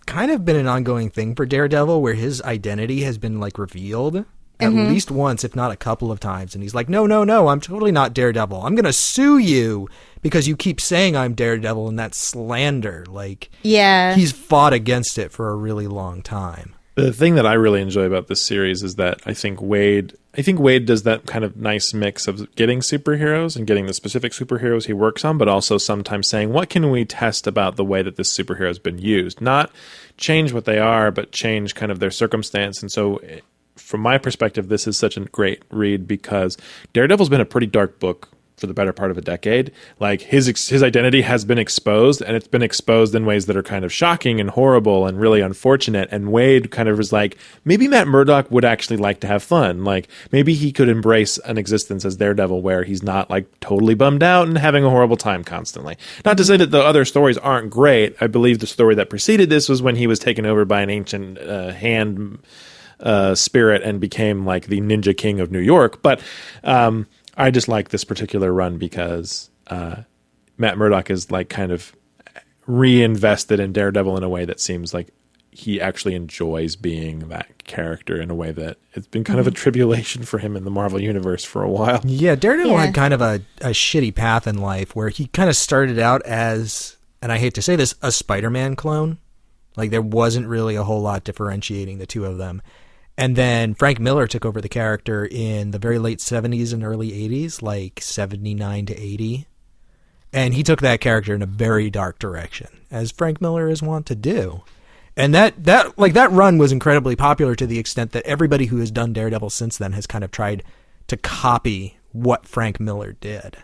kind of been an ongoing thing for Daredevil, where his identity has been like revealed at least once, if not a couple of times. And he's like, no, I'm totally not Daredevil. I'm going to sue you because you keep saying I'm Daredevil, and that's slander. Like, Yeah. he's fought against it for a really long time. The thing that I really enjoy about this series is that I think Wade does that kind of nice mix of getting superheroes and getting the specific superheroes he works on, but also sometimes saying, what can we test about the way that this superhero has been used? Not change what they are, but change kind of their circumstance. And so from my perspective, this is such a great read because Daredevil's been a pretty dark book for the better part of a decade. Like his identity has been exposed, and it's been exposed in ways that are kind of shocking and horrible and really unfortunate. And Wade kind of was like, maybe Matt Murdock would actually like to have fun. Like maybe he could embrace an existence as Daredevil where he's not like totally bummed out and having a horrible time constantly. Not to say that the other stories aren't great. I believe the story that preceded this was when he was taken over by an ancient hand spirit and became like the Ninja King of New York. But I just like this particular run because Matt Murdock is like kind of reinvested in Daredevil in a way that seems like he actually enjoys being that character in a way that it's been kind of a tribulation for him in the Marvel Universe for a while. Yeah, Daredevil had kind of a shitty path in life where he kind of started out as, and I hate to say this, a Spider-Man clone. Like there wasn't really a whole lot differentiating the two of them. And then Frank Miller took over the character in the very late 70s and early 80s, like 79 to 80. And he took that character in a very dark direction, as Frank Miller is wont to do. And that run was incredibly popular to the extent that everybody who has done Daredevil since then has kind of tried to copy what Frank Miller did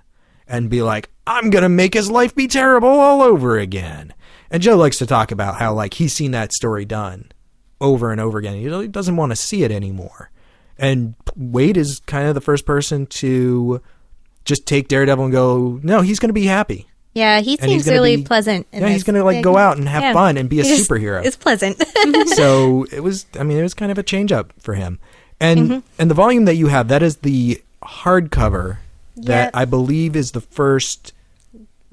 and be like, I'm going to make his life be terrible all over again. And Joe likes to talk about how like he's seen that story done over and over again. He doesn't want to see it anymore. And Wade is kind of the first person to just take Daredevil and go, no, he's going to be happy. Yeah, he seems really pleasant. Yeah, he's going to like go out and have fun and be a superhero. It's pleasant. So it was kind of a change up for him. And and the volume that you have, that is the hardcover that I believe is the first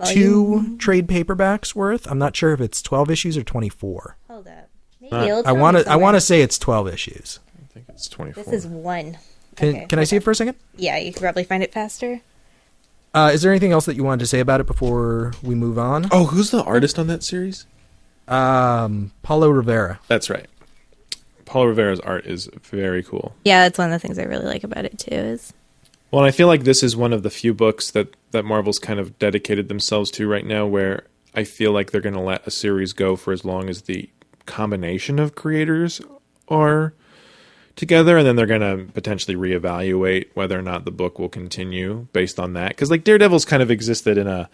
two trade paperbacks worth. I'm not sure if it's 12 issues or 24. Hold up. I want to say it's 12 issues. I think it's 24. This is one. Can I see it for a second? Yeah, you could probably find it faster. Is there anything else that you wanted to say about it before we move on? Oh, who's the artist on that series? Paulo Rivera. That's right. Paulo Rivera's art is very cool. Yeah, that's one of the things I really like about it too. Well, and I feel like this is one of the few books that Marvel's kind of dedicated themselves to right now where I feel like they're going to let a series go for as long as the combination of creators are together, and then they're going to potentially reevaluate whether or not the book will continue based on that. Because like Daredevil's kind of existed in a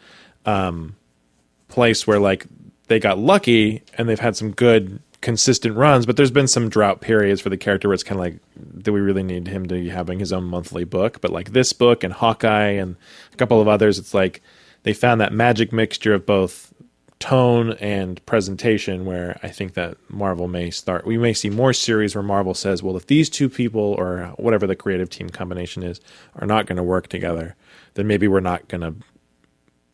place where like they got lucky and they've had some good consistent runs, but there's been some drought periods for the character where it's kind of like, do we really need him to be having his own monthly book? But like this book and Hawkeye and a couple of others, it's like they found that magic mixture of both tone and presentation where I think that Marvel may start. We may see more series where Marvel says, well, if these two people or whatever the creative team combination is are not going to work together, then maybe we're not going to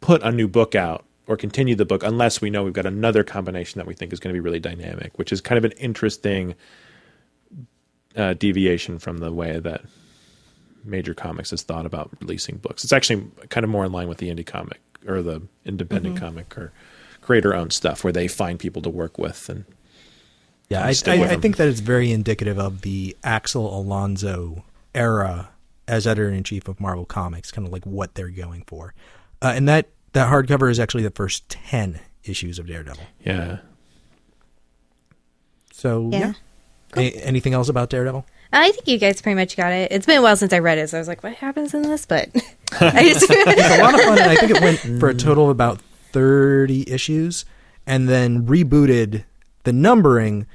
put a new book out or continue the book unless we know we've got another combination that we think is going to be really dynamic, which is kind of an interesting deviation from the way that Major Comics has thought about releasing books. It's actually kind of more in line with the indie comic or the independent comic or creator-owned stuff where they find people to work with. And I think that it's very indicative of the Axel Alonso era as editor-in-chief of Marvel Comics, kind of like what they're going for. And that hardcover is actually the first 10 issues of Daredevil. Yeah. So, yeah. Cool. Anything else about Daredevil? I think you guys pretty much got it. It's been a while since I read it, so I was like, what happens in this? But it's a lot of fun, and I think it went for a total of about 30 issues, and then rebooted the numbering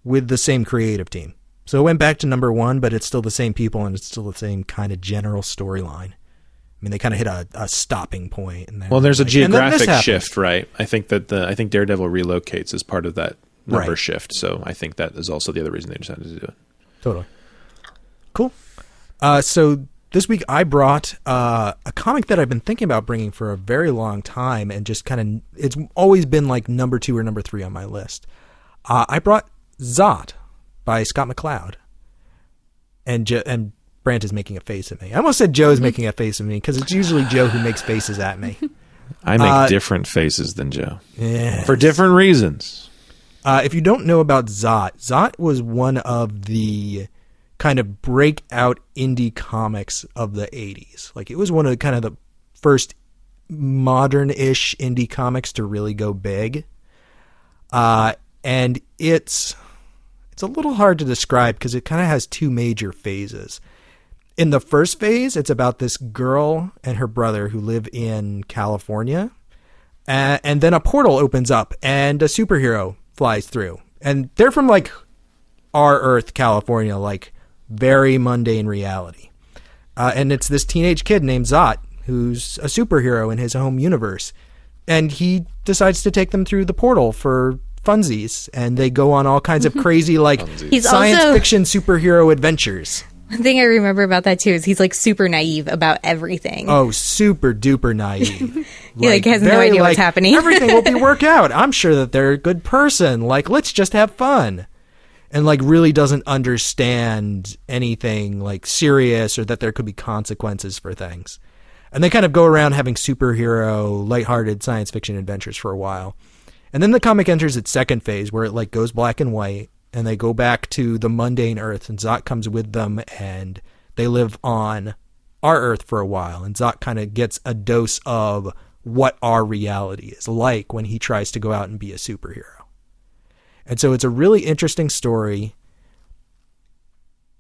with the same creative team. So it went back to number 1, but it's still the same people, and it's still the same kind of general storyline. I mean, they kind of hit a stopping point. And well, there's a geographic shift, right? I think that I think Daredevil relocates as part of that number shift. So I think that is also the other reason they decided to do it. Totally. Cool. So this week I brought a comic that I've been thinking about bringing for a very long time, and just kind of, it's always been like number 2 or number 3 on my list. I brought Zod by Scott McCloud. and Brant is making a face at me. I almost said Joe's making a face at me because it's usually Joe who makes faces at me. I make different faces than Joe. Yes. For different reasons. If you don't know about Zot was one of the kind of breakout indie comics of the 80s. Like, it was one of the kind of the first modern-ish indie comics to really go big. And it's a little hard to describe because it kind of has two major phases. In the first phase, it's about this girl and her brother who live in California. And then a portal opens up and a superhero flies through. And they're from, like, our Earth, California, like, very mundane reality. And it's this teenage kid named Zot who's a superhero in his home universe. And he decides to take them through the portal for funsies. And they go on all kinds of crazy, like, science fiction superhero adventures. One thing I remember about that too is he's like super naive about everything. Oh, super duper naive. He like has no idea what's happening. Everything will be work out. I'm sure that they're a good person. Like, let's just have fun. And like really doesn't understand anything like serious or that there could be consequences for things. And they kind of go around having superhero, lighthearted science fiction adventures for a while. And then the comic enters its second phase where it like goes black and white. And they go back to the mundane Earth, and Zot comes with them, and they live on our Earth for a while. And Zot kind of gets a dose of what our reality is like when he tries to go out and be a superhero. And so it's a really interesting story.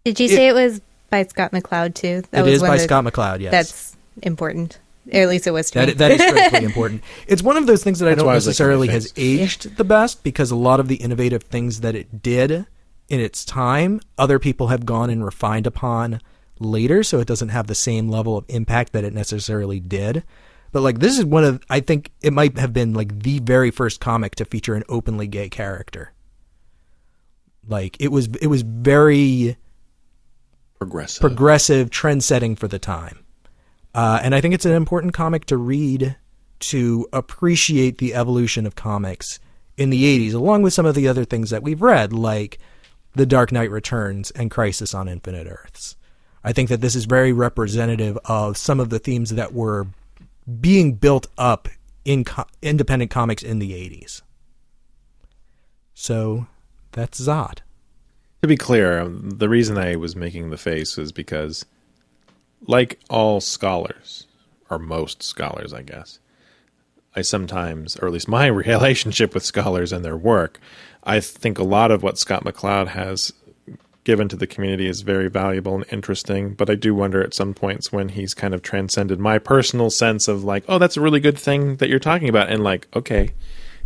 Did you say it was by Scott McCloud, too? It is by Scott McCloud, yes. That's important. Or at least it was to me. That is critically important. It's one of those things that I don't necessarily has aged the best because a lot of the innovative things that it did in its time, other people have gone and refined upon later, so it doesn't have the same level of impact that it necessarily did. But like this is one of, I think it might have been like the very first comic to feature an openly gay character. Like it was very progressive, trend-setting for the time. And I think it's an important comic to read to appreciate the evolution of comics in the 80s, along with some of the other things that we've read, like The Dark Knight Returns and Crisis on Infinite Earths. I think that this is very representative of some of the themes that were being built up in independent comics in the 80s. So that's Zod. To be clear, the reason I was making the face was because, like all scholars, or most scholars, I guess, I sometimes, or at least my relationship with scholars and their work, I think a lot of what Scott McCloud has given to the community is very valuable and interesting, but I do wonder at some points when he's kind of transcended my personal sense of like, oh, that's a really good thing that you're talking about, and like, okay,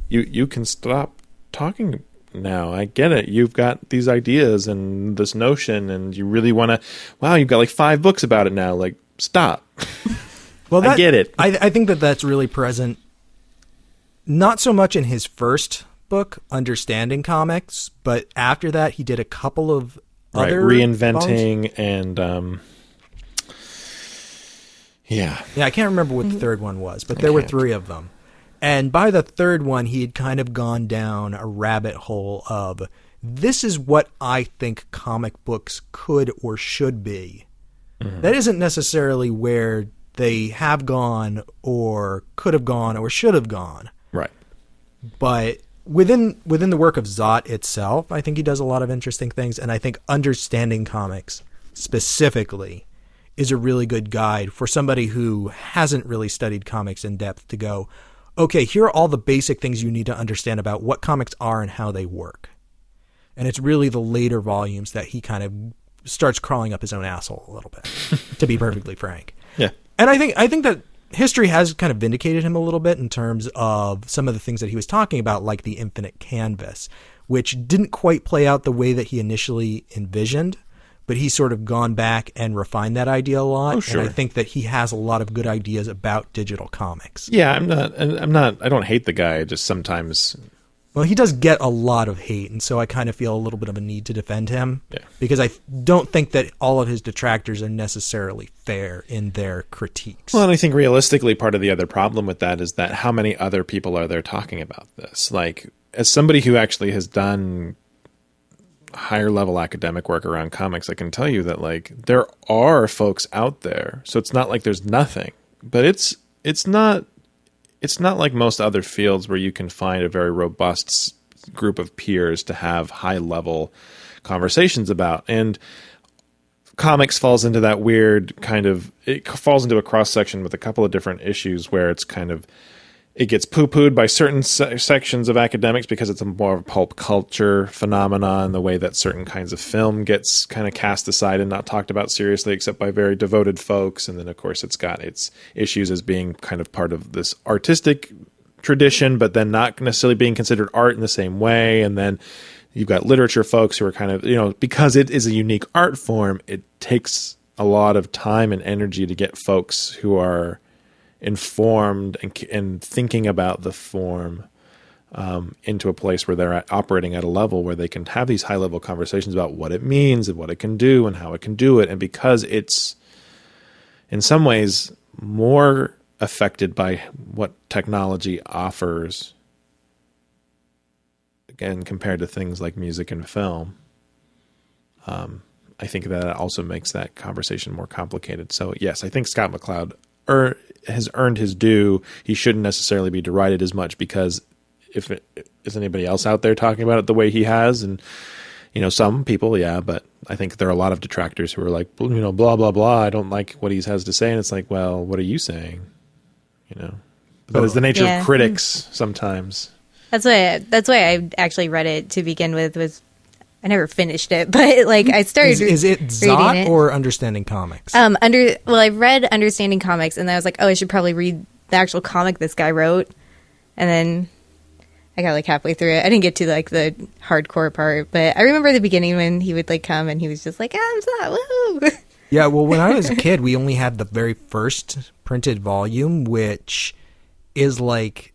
you can stop talking now. I get it. You've got these ideas and this notion, and you really want to, wow, you've got like 5 books about it now. Like, stop. Well, I get it. I think that that's really present, not so much in his first book, Understanding Comics, but after that, he did a couple of other reinventing volumes. And, yeah, I can't remember what the third one was, but there were 3 of them. And by the third one, he had kind of gone down a rabbit hole of, this is what I think comic books could or should be. Mm-hmm. That isn't necessarily where they have gone or could have gone or should have gone. Right. But within the work of Zot itself, I think he does a lot of interesting things. And I think Understanding Comics specifically is a really good guide for somebody who hasn't really studied comics in depth to go, okay, here are all the basic things you need to understand about what comics are and how they work. And it's really the later volumes that he kind of starts crawling up his own asshole a little bit, to be perfectly frank. Yeah. And I think that history has kind of vindicated him a little bit in terms of some of the things that he was talking about, like the infinite canvas, which didn't quite play out the way that he initially envisioned, but he's sort of gone back and refined that idea a lot. Oh, sure. And I think that he has a lot of good ideas about digital comics. Yeah, I don't hate the guy. I just sometimes. Well, he does get a lot of hate, and so I kind of feel a little bit of a need to defend him. Yeah. Because I don't think that all of his detractors are necessarily fair in their critiques. Well, and I think realistically, part of the other problem with that is that how many other people are there talking about this? Like, as somebody who actually has done higher level academic work around comics, I can tell you that like there are folks out there. So it's not like there's nothing, but it's not like most other fields where you can find a very robust group of peers to have high level conversations about. And comics falls into that weird kind of, it falls into a cross section with a couple of different issues where it's kind of, it gets poo-pooed by certain sections of academics because it's a more of a pulp culture phenomenon, the way that certain kinds of film gets kind of cast aside and not talked about seriously except by very devoted folks. And then, of course, it's got its issues as being kind of part of this artistic tradition, but then not necessarily being considered art in the same way. And then you've got literature folks who are kind of, because it is a unique art form, it takes a lot of time and energy to get folks who are informed and thinking about the form into a place where they're operating at a level where they can have these high level conversations about what it means and what it can do and how it can do it. And because it's in some ways more affected by what technology offers, again, compared to things like music and film, I think that also makes that conversation more complicated. So yes, I think Scott McCloud has earned his due. He shouldn't necessarily be derided as much because is anybody else out there talking about it the way he has? And, some people, yeah, but I think there are a lot of detractors who are like, blah, blah, blah. I don't like what he has to say. And it's like, well, what are you saying? But it's the nature of critics sometimes. That's why I actually read it to begin with. I never finished it, but like I started. Is it Zot or Understanding Comics? I read Understanding Comics, and then I was like, oh, I should probably read the actual comic this guy wrote, and then I got like halfway through it. I didn't get to like the hardcore part, but I remember the beginning when he would like come and he was just like, I'm Zot, woohoo! Yeah, well, when I was a kid, we only had the very first printed volume, which is like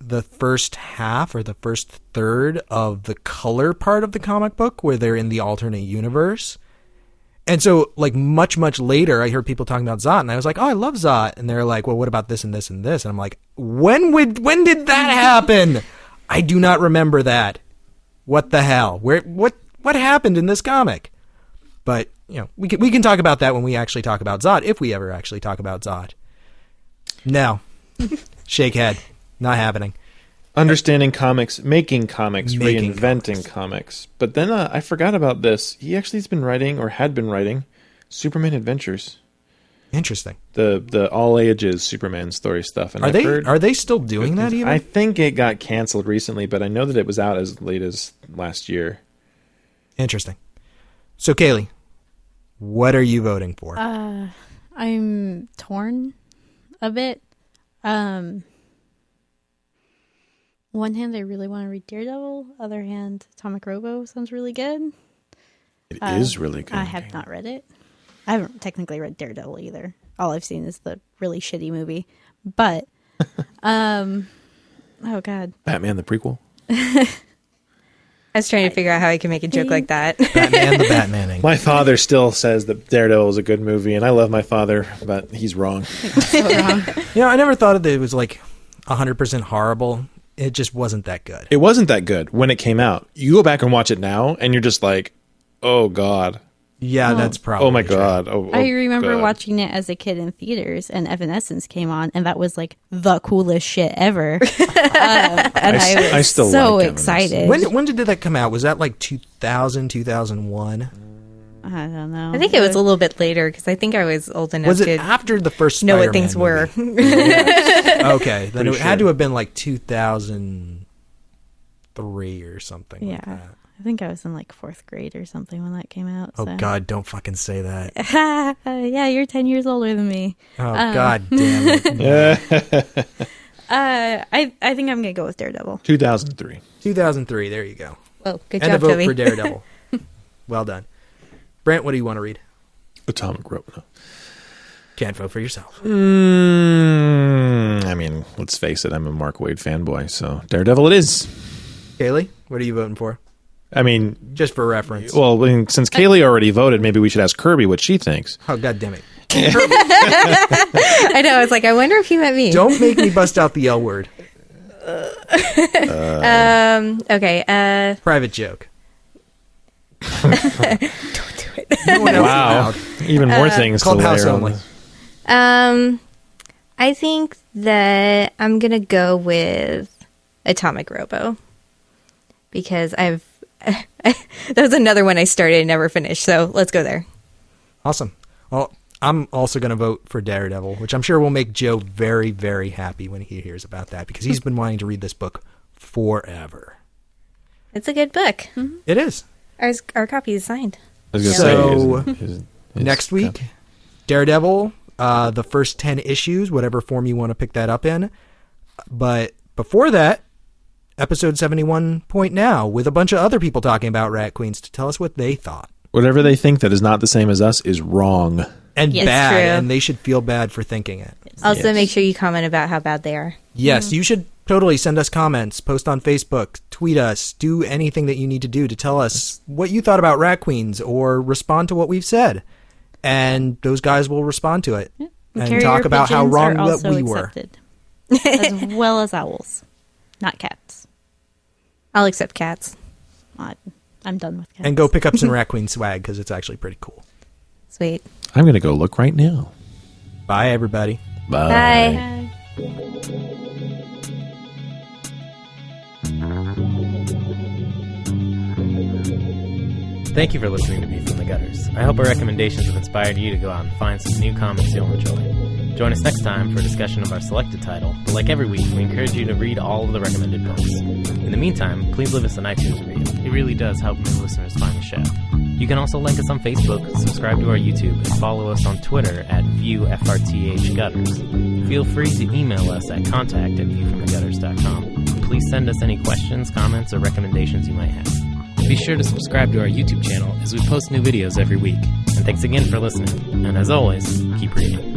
the first half or the first third of the color part of the comic book where they're in the alternate universe. And so like much, much later, I heard people talking about Zot and I was like, oh, I love Zot. And they're like, well, what about this and this and this? And I'm like, when did that happen? I do not remember that. What the hell? What happened in this comic? But, we can talk about that when we actually talk about Zot, if we ever actually talk about Zot. No. Shake head. Not happening. Understanding comics, making comics, reinventing comics. But then I forgot about this. He actually has been writing, or had been writing, Superman Adventures. Interesting. The all ages Superman story stuff. And are they still doing that even? I think it got canceled recently, but I know that it was out as late as last year. Interesting. So Kaylee, what are you voting for? I'm torn a bit. One hand, I really want to read Daredevil. Other hand, Atomic Robo sounds really good. It is really good. I have not read it. I haven't technically read Daredevil either. All I've seen is the really shitty movie. But, oh God. Batman the prequel? I was trying to figure out how I can make a joke like that. Batman the Batmaning. My father still says that Daredevil is a good movie, and I love my father, but he's wrong. So wrong. I never thought that it was like 100% horrible. It just wasn't that good. It wasn't that good when it came out. You go back and watch it now, and you're just like, oh, God. Yeah, that's probably Oh, my God. Oh, I remember God. watching it as a kid in theaters, and Evanescence came on, and that was like the coolest shit ever. And I was still so like excited. When did that come out? Was that like 2000, 2001? I don't know. I think it was a little bit later because I think I was old enough Was it to after the first know Spider-Man what things movie? were. Okay, then Pretty it had to sure. have been like 2003 or something like Yeah. that. I think I was in like 4th grade or something when that came out. Oh, so. God, don't fucking say that. Yeah, you're 10 years older than me. Oh, God damn it. I think I'm going to go with Daredevil. 2003. 2003, there you go. Well, good And job, a vote Toby. for Daredevil. Well done. Brent, what do you want to read? Atomic Rope. No. Can't vote for yourself. I mean, let's face it. I'm a Mark Waid fanboy, so Daredevil it is. Kaylee, what are you voting for? I mean, Just for reference. well, since Kaylee already voted, maybe we should ask Kirby what she thinks. Oh, God damn it. I know. I was like, I wonder if he meant me. Don't make me bust out the L word. Okay. Private joke. Don't do it. No one else Wow. allowed. Even more things to Clubhouse layer on only. this. I think that I'm going to go with Atomic Robo. Because that was another one I started and never finished. So let's go there. Awesome. Well, I'm also going to vote for Daredevil, which I'm sure will make Joe very, very happy when he hears about that, because he's been wanting to read this book forever. It's a good book. It is. Our copy is signed. I was gonna So, say, his Next week, Daredevil, the first 10 issues, whatever form you want to pick that up in. But before that, episode 71 Point Now, with a bunch of other people talking about Rat Queens to tell us what they thought. whatever they think that is not the same as us is wrong. And Yes, bad, true. and they should feel bad for thinking it. Also, Yes. make sure you comment about how bad they are. Yes, you should totally send us comments, post on Facebook, tweet us, do anything that you need to do to tell us what you thought about Rat Queens or respond to what we've said. And those guys will respond to it and Carrier talk about how pigeons wrong are that also we were. accepted, as well as owls, not cats. I'll accept cats. I'm done with cats. And go pick up some Rat Queen swag because it's actually pretty cool. Sweet. I'm going to go look right now. Bye, everybody. Bye. Thank you for listening to View from the Gutters. I hope our recommendations have inspired you to go out and find some new comics you'll enjoy. Join us next time for a discussion of our selected title, but like every week, we encourage you to read all of the recommended books. In the meantime, please leave us an iTunes review. It really does help new listeners find the show. You can also like us on Facebook, subscribe to our YouTube, and follow us on Twitter at ViewFRTHGutters. Feel free to email us at contact@viewfromthegutters.com. Please send us any questions, comments, or recommendations you might have. Be sure to subscribe to our YouTube channel as we post new videos every week. And thanks again for listening. And as always, keep reading.